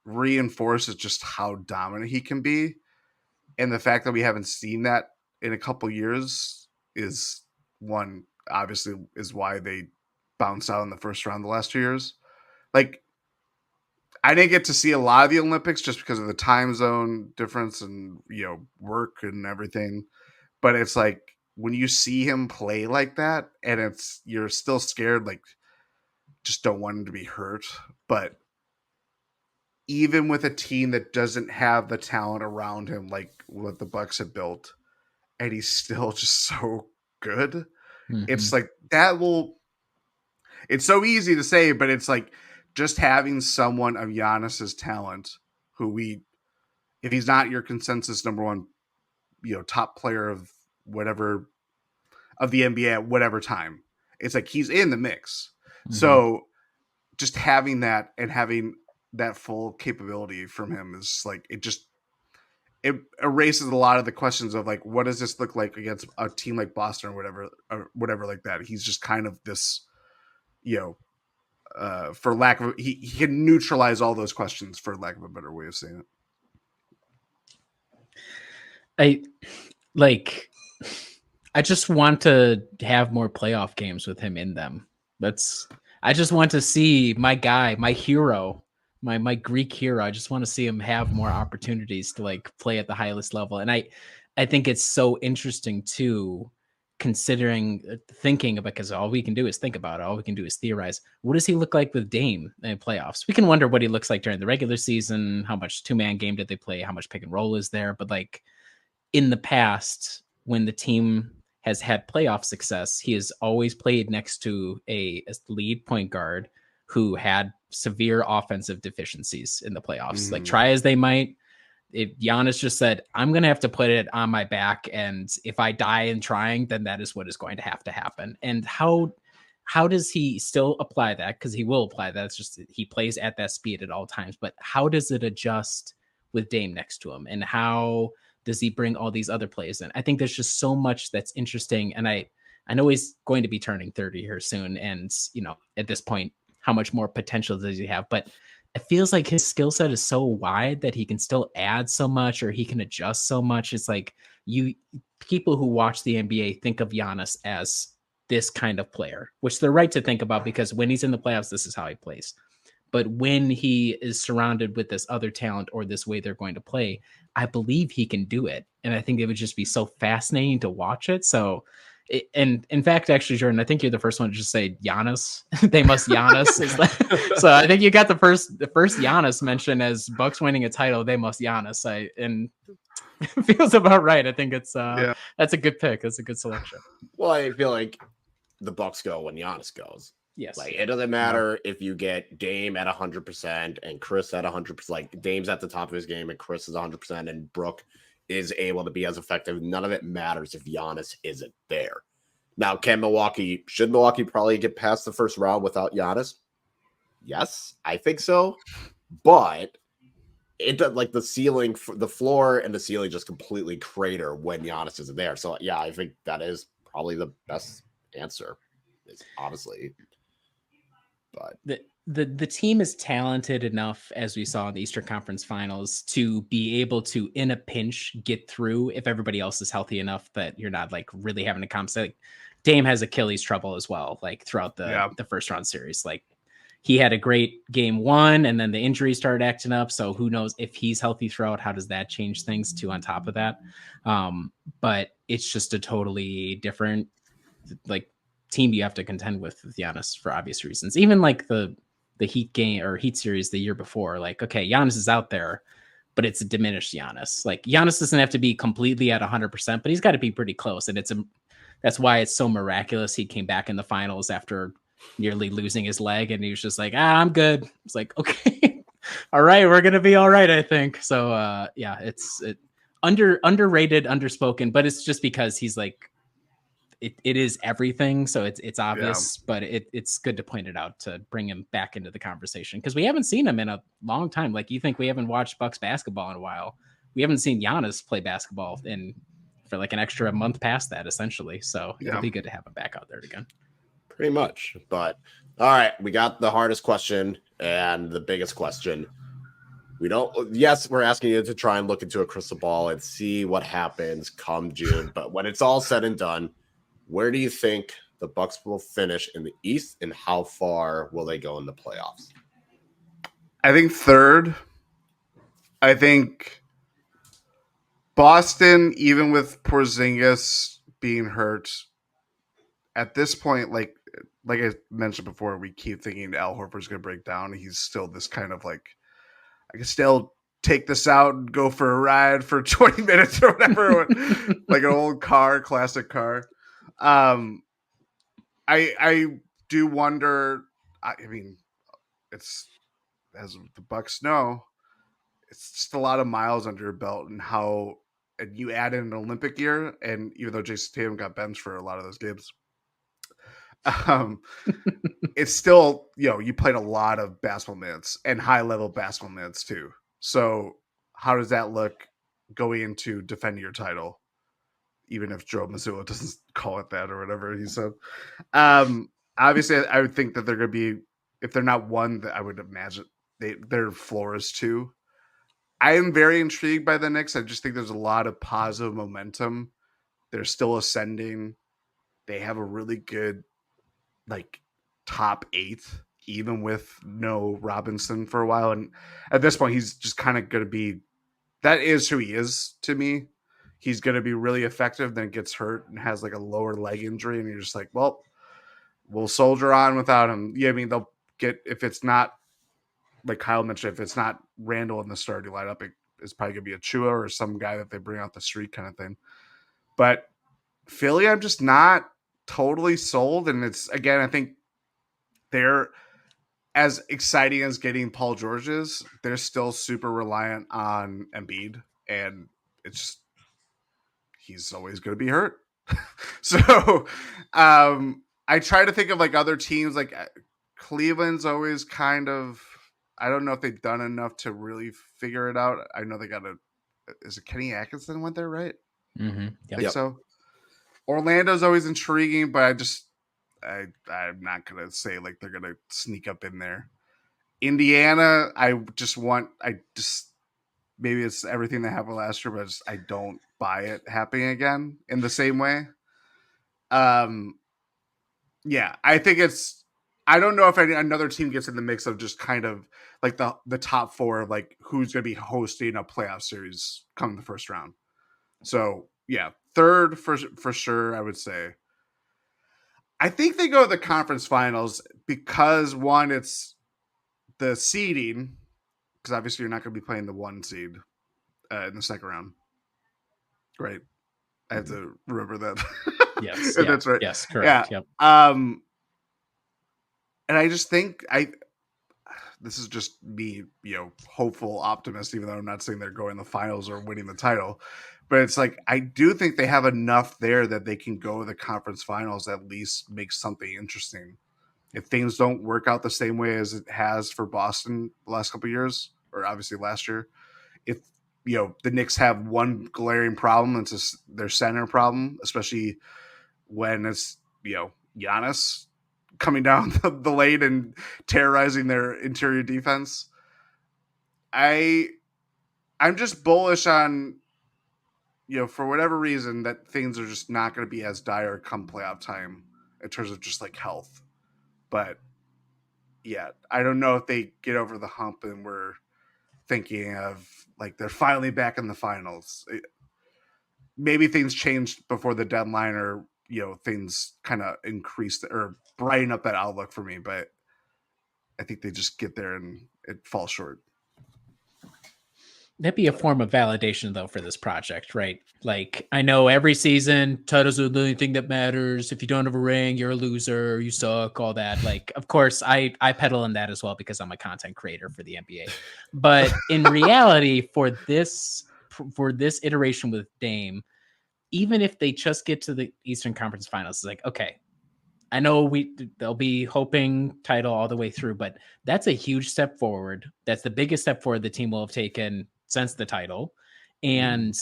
reinforces just how dominant he can be. And the fact that we haven't seen that in a couple years is obviously why they bounced out in the first round the last 2 years. I didn't get to see a lot of the Olympics just because of the time zone difference and, work and everything. But it's when you see him play like that, and you're still scared, just don't want him to be hurt. But even with a team that doesn't have the talent around him, like what the Bucks have built, and he's still just so good, it's it's so easy to say, but it's just having someone of Giannis's talent who if he's not your consensus number one, top player of whatever of the NBA at whatever time. It's like he's in the mix. Mm-hmm. So just having that and having that full capability from him is like it erases a lot of the questions of like, what does this look like against a team like Boston or whatever like that. He's just kind of this, for lack of he can neutralize all those questions, for lack of a better way of saying it. I just want to have more playoff games with him in them. I just want to see my guy, my hero, my Greek hero. I just want to see him have more opportunities to like play at the highest level. And I think it's so interesting too, thinking about, because all we can do is think about it. All we can do is theorize. What does he look like with Dame in playoffs? We can wonder what he looks like during the regular season. How much 2-man game did they play? How much pick and roll is there? But like in the past, when the team has had playoff success, he has always played next to a lead point guard who had severe offensive deficiencies in the playoffs. Like try as they might, if Giannis just said, I'm going to have to put it on my back, and if I die in trying, then that is what is going to have to happen. And how does he still apply that? Because he will apply that. It's just he plays at that speed at all times. But how does it adjust with Dame next to him? And how does he bring all these other plays in? I think there's just so much that's interesting. And I know he's going to be turning 30 here soon. And, at this point, how much more potential does he have? But it feels like his skill set is so wide that he can still add so much, or he can adjust so much. It's like people who watch the NBA think of Giannis as this kind of player, which they're right to think about, because when he's in the playoffs, this is how he plays. But when he is surrounded with this other talent or this way they're going to play, I believe he can do it. And I think it would just be so fascinating to watch it. So, and in fact, actually, Jordan, I think you're the first one to just say Giannis. They must Giannis. So I think you got the first Giannis mention as Bucks winning a title. They must Giannis. And it feels about right. I think it's that's a good pick. That's a good selection. Well, I feel like the Bucks go when Giannis goes. Yes. Like, it doesn't matter if you get Dame at 100% and Chris at 100%. Like, Dame's at the top of his game and Chris is 100% and Brooke is able to be as effective. None of it matters if Giannis isn't there. Now, should Milwaukee probably get past the first round without Giannis? Yes, I think so. But it does, like, the floor and the ceiling just completely crater when Giannis isn't there. So, yeah, I think that is probably the best answer, is honestly. But the team is talented enough, as we saw in the Eastern Conference Finals, to be able to, in a pinch, get through if everybody else is healthy enough that you're not like really having to compensate. Like, Dame has Achilles trouble as well, like throughout the first round series. Like, he had a great game 1, and then the injury started acting up. So who knows if he's healthy throughout? How does that change things too? On top of that, but it's just a totally different team you have to contend with Giannis for obvious reasons. Even like the Heat game or Heat series the year before, like, okay, Giannis is out there, but it's a diminished Giannis. Like, Giannis doesn't have to be completely at 100%, but he's got to be pretty close. And that's why it's so miraculous he came back in the finals after nearly losing his leg, and he was just like, I'm good. It's like, okay, all right, we're gonna be all right, I think. So it's underrated, underspoken, but it's just because he's like, it is everything. So it's obvious, but it's good to point it out to bring him back into the conversation, because we haven't seen him in a long time. Like, you think we haven't watched Bucks basketball in a while. We haven't seen Giannis play basketball for like an extra month past that, essentially. So it'll be good to have him back out there again. Pretty much. But all right, we got the hardest question and the biggest question. We're asking you to try and look into a crystal ball and see what happens come June. But when it's all said and done, where do you think the Bucks will finish in the East, and how far will they go in the playoffs? I think third. I think Boston, even with Porzingis being hurt, at this point, like I mentioned before, we keep thinking Al Horford's going to break down. He's still this kind of like, I can still take this out and go for a ride for 20 minutes or whatever, like an old classic car. I do wonder. I mean, it's, as the Bucks know, it's just a lot of miles under your belt, and how and you add in an Olympic year, and even though Jason Tatum got benched for a lot of those games, it's still, you played a lot of basketball minutes and high level basketball minutes too. So how does that look going into defending your title? Even if Joe Mazzulla doesn't call it that or whatever he said. Obviously, I would think that they're going to be, if they're not one, I would imagine their floor is 2. I am very intrigued by the Knicks. I just think there's a lot of positive momentum. They're still ascending. They have a really good, top 8, even with no Robinson for a while. And at this point, he's just kind of going to be, that is who he is to me. He's going to be really effective, then gets hurt and has a lower leg injury. And you're just like, well, we'll soldier on without him. Yeah, I mean, they'll get, if it's not, like Kyle mentioned, if it's not Randall in the starting lineup, it's probably going to be a Chua or some guy that they bring out the street kind of thing. But Philly, I'm just not totally sold. And it's, again, I think they're as exciting as getting Paul George is. They're still super reliant on Embiid. And it's he's always going to be hurt. So I try to think of other teams, Cleveland's always kind of, I don't know if they've done enough to really figure it out. I know they got is it Kenny Atkinson went there, right? Mm-hmm. I think so. Orlando's always intriguing, but I'm not going to say they're going to sneak up in there. Indiana, maybe it's everything that happened last year, but I don't buy it happening again in the same way. Yeah, I think I don't know if another team gets in the mix of just kind of the top 4 of who's going to be hosting a playoff series come the first round. So yeah, 3rd for sure, I would say. I think they go to the conference finals because, one, it's the seeding, because obviously you're not going to be playing the 1 seed in the second round. Right. I have to remember that. Yes. That's right. Yes, correct. Yeah. Yep. And I just think this is just me, hopeful optimist, even though I'm not saying they're going to the finals or winning the title, but it's I do think they have enough there that they can go to the conference finals, at least make something interesting. If things don't work out the same way as it has for Boston the last couple of years, or obviously last year, if the Knicks have one glaring problem, it's just their center problem, especially when it's Giannis coming down the lane and terrorizing their interior defense. I'm just bullish on, for whatever reason, that things are just not going to be as dire come playoff time in terms of just health. But yeah, I don't know if they get over the hump and we're thinking of they're finally back in the finals. Maybe things changed before the deadline, or things kind of increased or brighten up that outlook for me. But I think they just get there and it falls short. That'd be a form of validation, though, for this project, right? I know every season, titles are the only thing that matters. If you don't have a ring, you're a loser, you suck, all that. Of course, I pedal in that as well because I'm a content creator for the NBA. But in reality, for this iteration with Dame, even if they just get to the Eastern Conference Finals, it's okay, I know they'll be hoping title all the way through, but that's a huge step forward. That's the biggest step forward the team will have taken since the title. And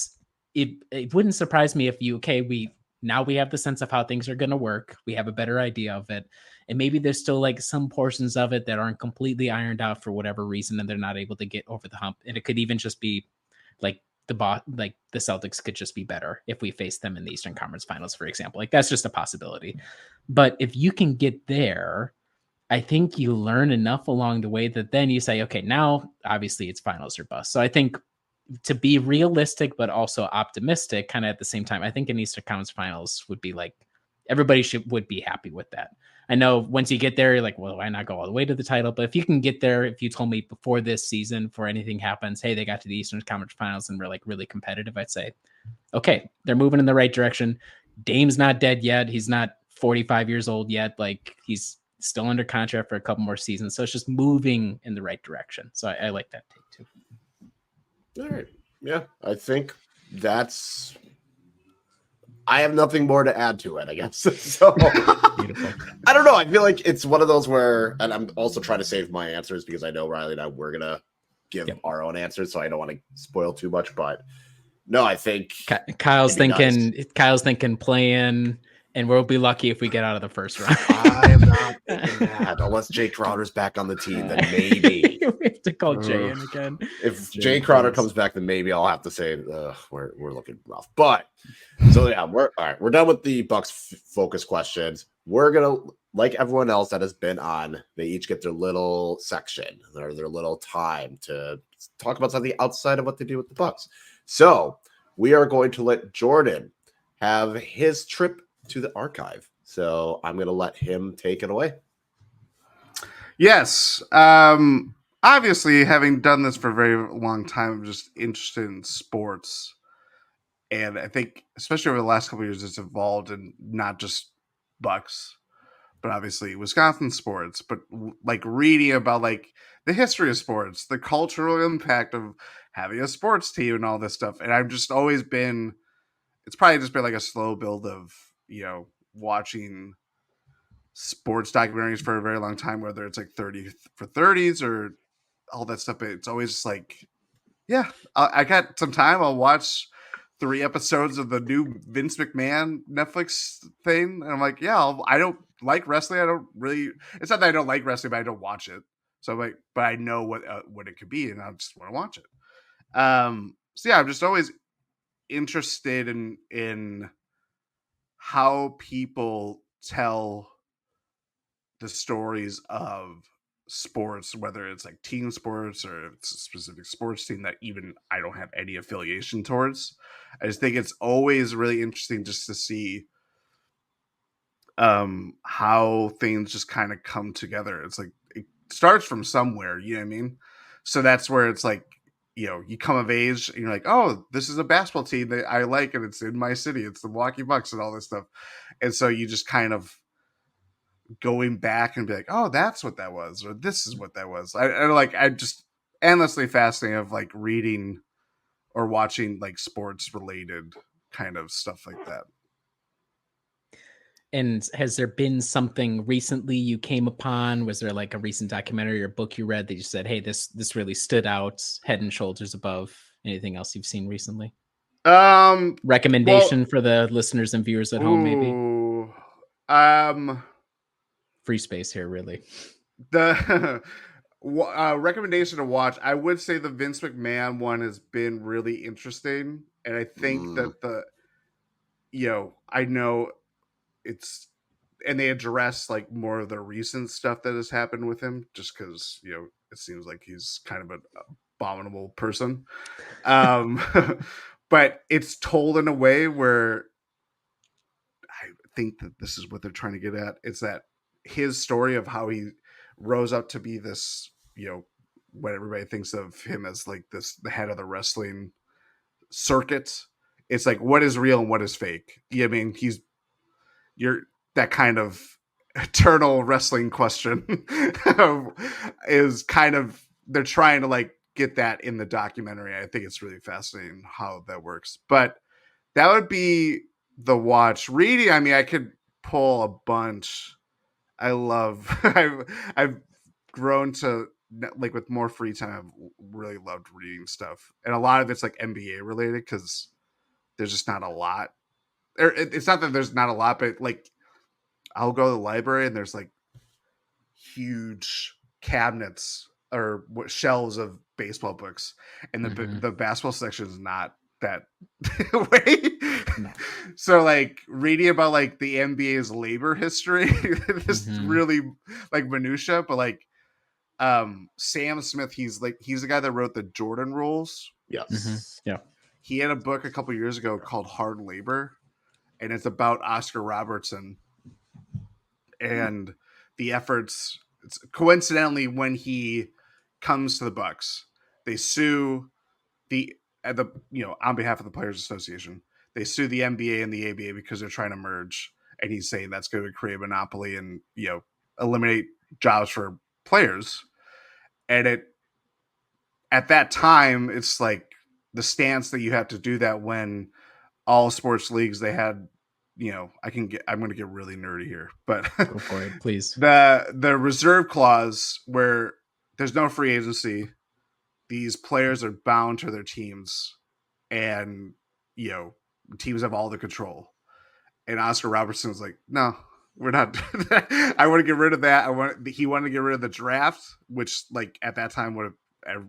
it wouldn't surprise me if we have the sense of how things are going to work. We have a better idea of it. And maybe there's still some portions of it that aren't completely ironed out for whatever reason, and they're not able to get over the hump. And it could even just be the Celtics could just be better if we face them in the Eastern Conference Finals, for example. That's just a possibility. But if you can get there, I think you learn enough along the way that then you say, okay, now obviously it's finals or bust. So I think to be realistic, but also optimistic kind of at the same time, I think an Eastern Conference Finals would be everybody would be happy with that. I know once you get there, you're well, why not go all the way to the title? But if you can get there, if you told me before this season, before anything happens, hey, they got to the Eastern Conference Finals and we're really competitive, I'd say, okay, they're moving in the right direction. Dame's not dead yet. He's not 45 years old yet. He's still under contract for a couple more seasons. So it's just moving in the right direction. So I like that take too. All right. Yeah, I think I have nothing more to add to it, I guess. So Beautiful. I don't know. I feel like it's one of those where, and I'm also trying to save my answers because I know Riley and I were gonna give our own answers, so I don't want to spoil too much. But no, I think Kyle's thinking play-in, and we'll be lucky if we get out of the first round. I am not thinking that. Unless Jay Crowder's back on the team, then maybe we have to call Jay in again. If Jay Crowder comes back, then maybe I'll have to say we're looking rough. But so yeah, we're all right. We're done with the Bucks focus questions. We're gonna, like everyone else that has been on, they each get their little section or their little time to talk about something outside of what they do with the Bucks. So we are going to let Jordan have his trip to the archive. So I'm going to let him take it away. Yes. Obviously, having done this for a very long time, I'm just interested in sports. And I think, especially over the last couple of years, it's evolved in not just Bucks, but obviously Wisconsin sports, but like reading about like the history of sports, the cultural impact of having a sports team and all this stuff. And I've just always been, it's probably just been like a slow build of, watching sports documentaries for a very long time, whether it's like 30 for 30s or all that stuff. It's always just like, yeah, I got some time. I'll watch 3 episodes of the new Vince McMahon Netflix thing. And I'm like, yeah, I don't like wrestling. I don't really, it's not that I don't like wrestling, but I don't watch it. So I'm like, but I know what it could be, and I just want to watch it. So yeah, I'm just always interested in how people tell the stories of sports, whether it's like team sports or it's a specific sports team that even I don't have any affiliation towards. I just think it's always really interesting just to see how things just kind of come together. It's like it starts from somewhere, you know what I mean? So that's where it's like, you come of age and you're like, oh, this is a basketball team that I like, and it's in my city. It's the Milwaukee Bucks and all this stuff. And so you just kind of going back and be like, oh, that's what that was, or this is what that was. I'm just endlessly fascinated of like reading or watching like sports related kind of stuff like that. And has there been something recently you came upon? Was there like a recent documentary or book you read that you said, hey, this really stood out, head and shoulders above anything else you've seen recently? Recommendation for the listeners and viewers at home, maybe? Free space here, really. The recommendation to watch, I would say the Vince McMahon one has been really interesting. And I think that I know it's, and they address like more of the recent stuff that has happened with him, just because it seems like he's kind of an abominable person. But it's told in a way where I think that this is what they're trying to get at. It's that his story of how he rose up to be this, what everybody thinks of him as like the head of the wrestling circuit. It's like, what is real and what is fake? I mean, you're that kind of eternal wrestling question is kind of, they're trying to like get that in the documentary. I think it's really fascinating how that works, but that would be the watch. Reading, I mean, I could pull a bunch. I love, I've grown to like with more free time. I've really loved reading stuff. And a lot of it's like NBA related, because there's just not a lot. It's not that there's not a lot, but like I'll go to the library and there's like huge cabinets or shelves of baseball books, and the basketball section is not that way. No. So like reading about like the NBA's labor history, this really like minutia, but like Sam Smith, he's the guy that wrote the Jordan rules. Yes. Yeah. He had a book a couple years ago called Hard Labor, and it's about Oscar Robertson and the efforts. It's coincidentally when he comes to the Bucks, they sue on behalf of the Players Association, they sue the NBA and the ABA because they're trying to merge, and he's saying that's going to create a monopoly and eliminate jobs for players. And at that time, it's like the stance that you have to do that when all sports leagues they had, I'm going to get really nerdy here, but Go for it, please. the reserve clause where there's no free agency, these players are bound to their teams, and teams have all the control. And Oscar Robertson was like, no, we're not. I want to get rid of that. He wanted to get rid of the draft, which like at that time would have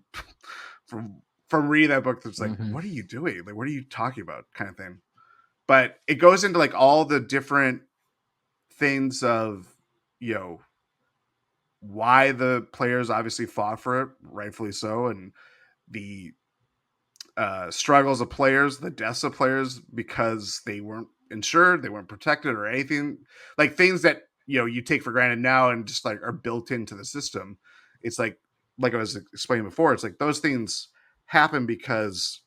from reading that book, it's like, what are you doing? Like, what are you talking about? Kind of thing. But it goes into like all the different things of, why the players obviously fought for it, rightfully so, and the struggles of players, the deaths of players because they weren't insured, they weren't protected or anything, like things that you take for granted now and just like are built into the system. It's like I was explaining before, it's like those things happen because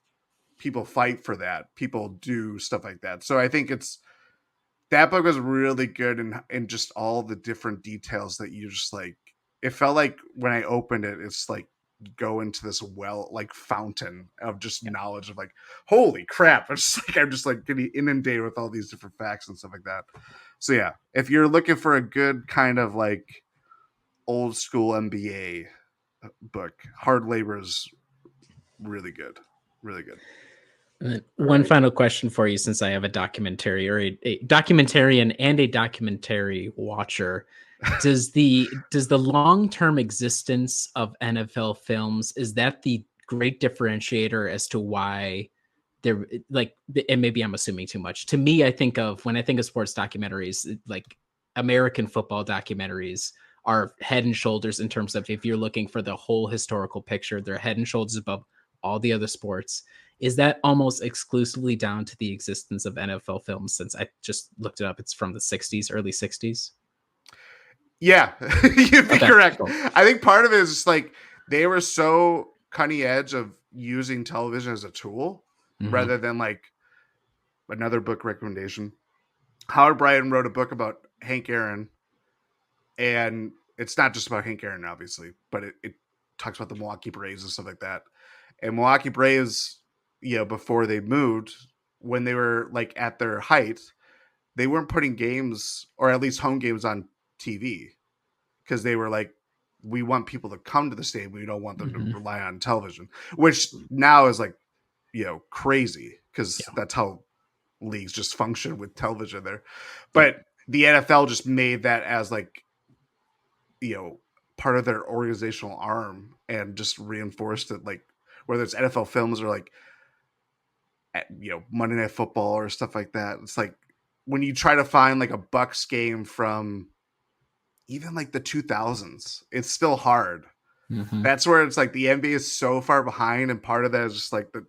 people fight for that, people do stuff like that. So I think that book was really good in just all the different details that you just like. It felt like when I opened it, it's like go into this fountain of just knowledge of like, holy crap. I'm just like getting inundated with all these different facts and stuff like that. So yeah, if you're looking for a good kind of like old school MBA book, Hard Labor is really good. Really good. One final question for you, since I have a documentary or a documentarian and a documentary watcher. Does the long-term existence of NFL films, is that the great differentiator as to why they're like, and maybe I'm assuming too much. To me, when I think of sports documentaries, like American football documentaries are head and shoulders in terms of, if you're looking for the whole historical picture, they're head and shoulders above all the other sports. Is that almost exclusively down to the existence of NFL films? Since I just looked it up, it's from the 60s, early 60s. Yeah, you'd be correct. Cool. I think part of it is just like they were so cutting edge of using television as a tool rather than like another book recommendation. Howard Bryan wrote a book about Hank Aaron, and it's not just about Hank Aaron, obviously, but it talks about the Milwaukee Braves and stuff like that. And Milwaukee Braves, before they moved, when they were like at their height, they weren't putting games, or at least home games, on TV because they were like, we want people to come to the stadium. We don't want them to rely on television, which now is like, crazy because that's how leagues just function with television there. But the NFL just made that as like, part of their organizational arm and just reinforced it, like whether it's NFL films or like, Monday Night Football or stuff like that. It's like when you try to find like a Bucks game from even like the 2000s, it's still hard. That's where it's like the NBA is so far behind, and part of that is just like the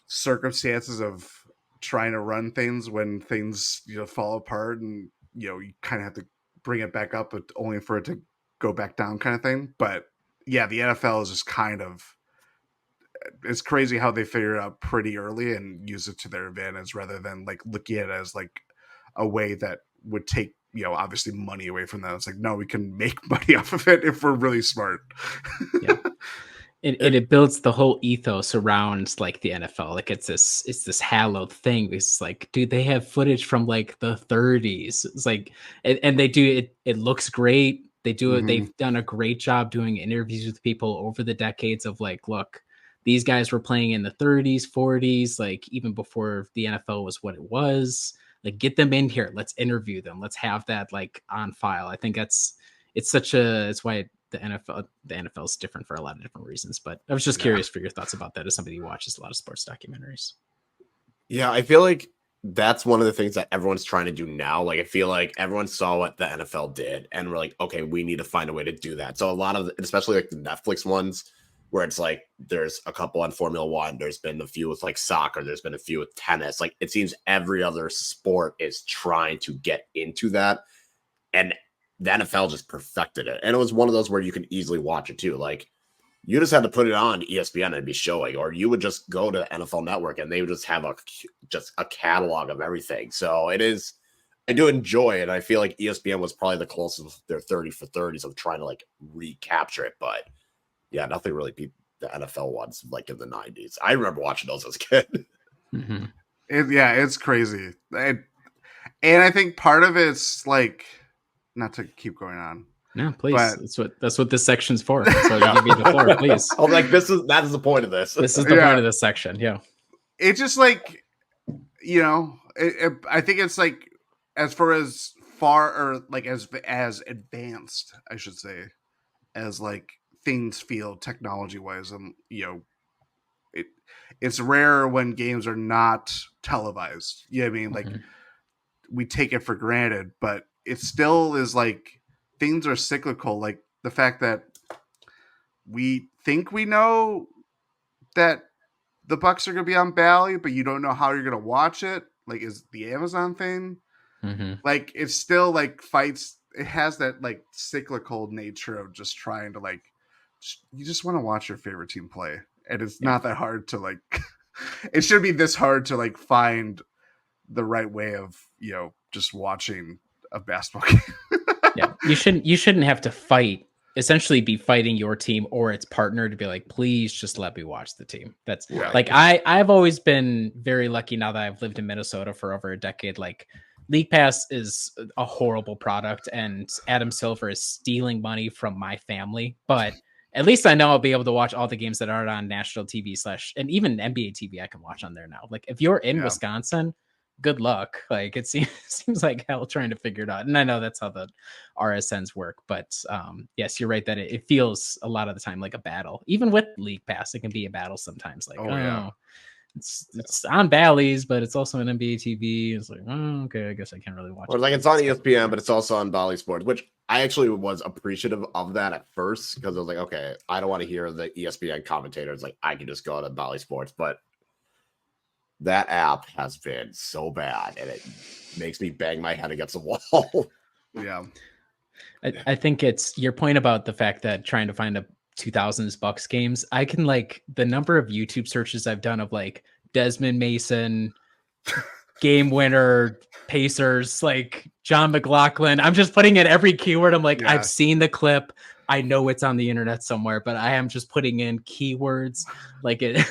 circumstances of trying to run things when things fall apart, and you kind of have to bring it back up, but only for it to go back down, kind of thing. But yeah, the NFL is just kind of, it's crazy how they figure it out pretty early and use it to their advantage rather than like looking at it as like a way that would take obviously money away from that. It's like, no, we can make money off of it if we're really smart. It builds the whole ethos around like the NFL. Like it's this hallowed thing. It's like, dude, they have footage from like the 30s. It's like, and they do it. It looks great. They do it. They've done a great job doing interviews with people over the decades of like, look, these guys were playing in the 30s, 40s, like even before the NFL was what it was. Like, get them in here. Let's interview them. Let's have that like on file. I think it's why the NFL is different for a lot of different reasons. But I was just curious for your thoughts about that as somebody who watches a lot of sports documentaries. Yeah, I feel like that's one of the things that everyone's trying to do now. Like, I feel like everyone saw what the NFL did and we're like, okay, we need to find a way to do that. So a lot of, especially like the Netflix ones, where it's like there's a couple on Formula One, there's been a few with like soccer, there's been a few with tennis. Like, it seems every other sport is trying to get into that, and the NFL just perfected it. And it was one of those where you can easily watch it too. Like, you just had to put it on ESPN and it'd be showing, or you would just go to NFL Network and they would just have a catalog of everything. So it is, I do enjoy it. I feel like ESPN was probably the closest, their 30 for 30s of trying to like recapture it, but yeah, nothing really the NFL ones like in the 90s. I remember watching those as a kid. Mm-hmm. It's crazy. And I think part of it's like, not to keep going on. No, please. But, that's what this section's for. So you give me the floor, please. I'm like, that is the point of this. This is the point of this section. Yeah. It's just like, I think it's like as far or like as advanced, I should say, as like things feel technology wise, and it's rare when games are not televised. You know what I mean? Like we take it for granted, but it still is like things are cyclical. Like the fact that we think we know that the Bucks are going to be on Bally, but you don't know how you're going to watch it. Like, is the Amazon thing? Like, it's still like fights. It has that like cyclical nature of just trying to like, you just want to watch your favorite team play. And it's not that hard to like, it should be this hard to like find the right way of, just watching a basketball game. Yeah. You shouldn't have to essentially be fighting your team or its partner to be like, please just let me watch the team. That's like, I've always been very lucky now that I've lived in Minnesota for over a decade. Like League Pass is a horrible product and Adam Silver is stealing money from my family, but at least I know I'll be able to watch all the games that aren't on national TV and even NBA TV I can watch on there now. Like if you're in Wisconsin, good luck. Like it seems like hell trying to figure it out. And I know that's how the RSNs work, but yes, you're right that it feels a lot of the time like a battle. Even with League Pass, it can be a battle sometimes. Like, it's on Bally's, but it's also on NBA TV. It's like, okay, I guess I can't really watch it. Like it's on ESPN, but it's also on Bally Sports, which I actually was appreciative of that at first because I was like, okay, I don't want to hear the ESPN commentators. Like I can just go to Bally Sports, but that app has been so bad and it makes me bang my head against the wall. Yeah. I think it's your point about the fact that trying to find a 2000s Bucks games. I can like the number of YouTube searches I've done of like Desmond Mason, game winner, Pacers, like John McLaughlin. I'm just putting in every keyword. I'm like, I've seen the clip. I know it's on the internet somewhere, but I am just putting in keywords like it.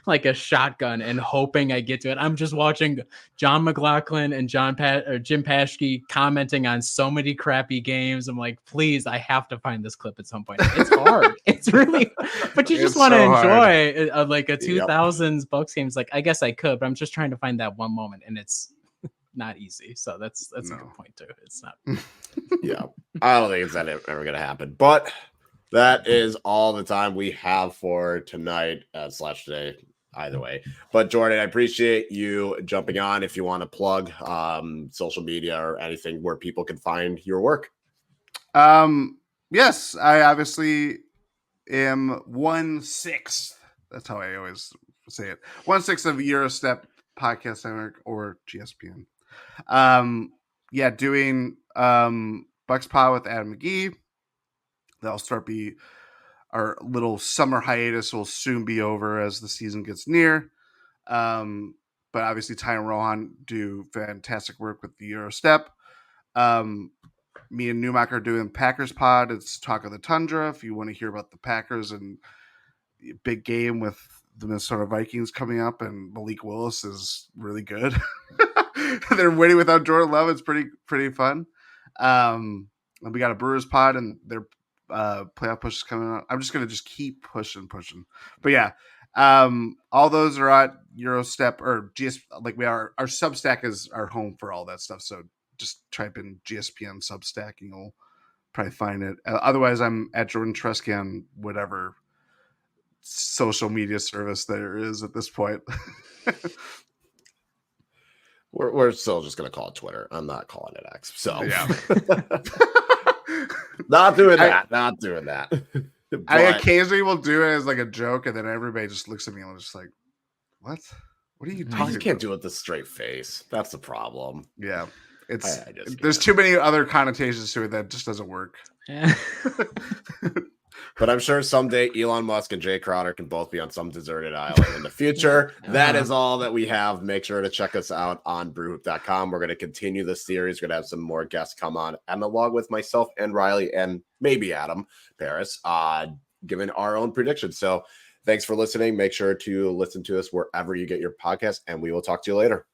Like a shotgun and hoping I get to it. I'm just watching John McLaughlin and Jim Paschke commenting on so many crappy games. I'm like, please, I have to find this clip at some point. It's hard. It's really, but you just want to enjoy like a 2000s Bucks game. It's like, I guess I could, but I'm just trying to find that one moment and it's not easy. So that's a good point too. It's not. Yeah. I don't think it's ever going to happen, but that is all the time we have for tonight / today, either way. But Jordan, I appreciate you jumping on. If you want to plug social media or anything where people can find your work. Yes, I obviously am 1/6. That's how I always say it. 1/6 of Eurostep Podcast Network or GSPN. Doing Bucks Pod with Adam McGee. That'll start our little summer hiatus will soon be over as the season gets near. But obviously Ty and Rohan do fantastic work with the Eurostep. Me and Newmack are doing Packers Pod. It's Talk of the Tundra. If you want to hear about the Packers and big game with the Minnesota Vikings coming up, and Malik Willis is really good. They're winning without Jordan Love. It's pretty fun. And we got a Brewers Pod and they're playoff push is coming out. I'm just gonna keep pushing. But yeah, all those are at Eurostep or GS. Like our Substack is our home for all that stuff. So just type in GSPN Substack and you'll probably find it. Otherwise, I'm at Jordan Treske on whatever social media service there is at this point. We're still just gonna call it Twitter. I'm not calling it X. So yeah. Not doing that. But I occasionally will do it as like a joke, and then everybody just looks at me and I'm just like, "What? What are you talking?" You can't do it with a straight face. That's the problem. Yeah, there's too many other connotations to it that just doesn't work. Yeah. But I'm sure someday Elon Musk and Jay Crowder can both be on some deserted island in the future. That is all that we have. Make sure to check us out on brewhoop.com. We're going to continue this series. We're going to have some more guests come on, and along with myself and Riley and maybe Adam Paris, given our own predictions. So thanks for listening. Make sure to listen to us wherever you get your podcast, and we will talk to you later.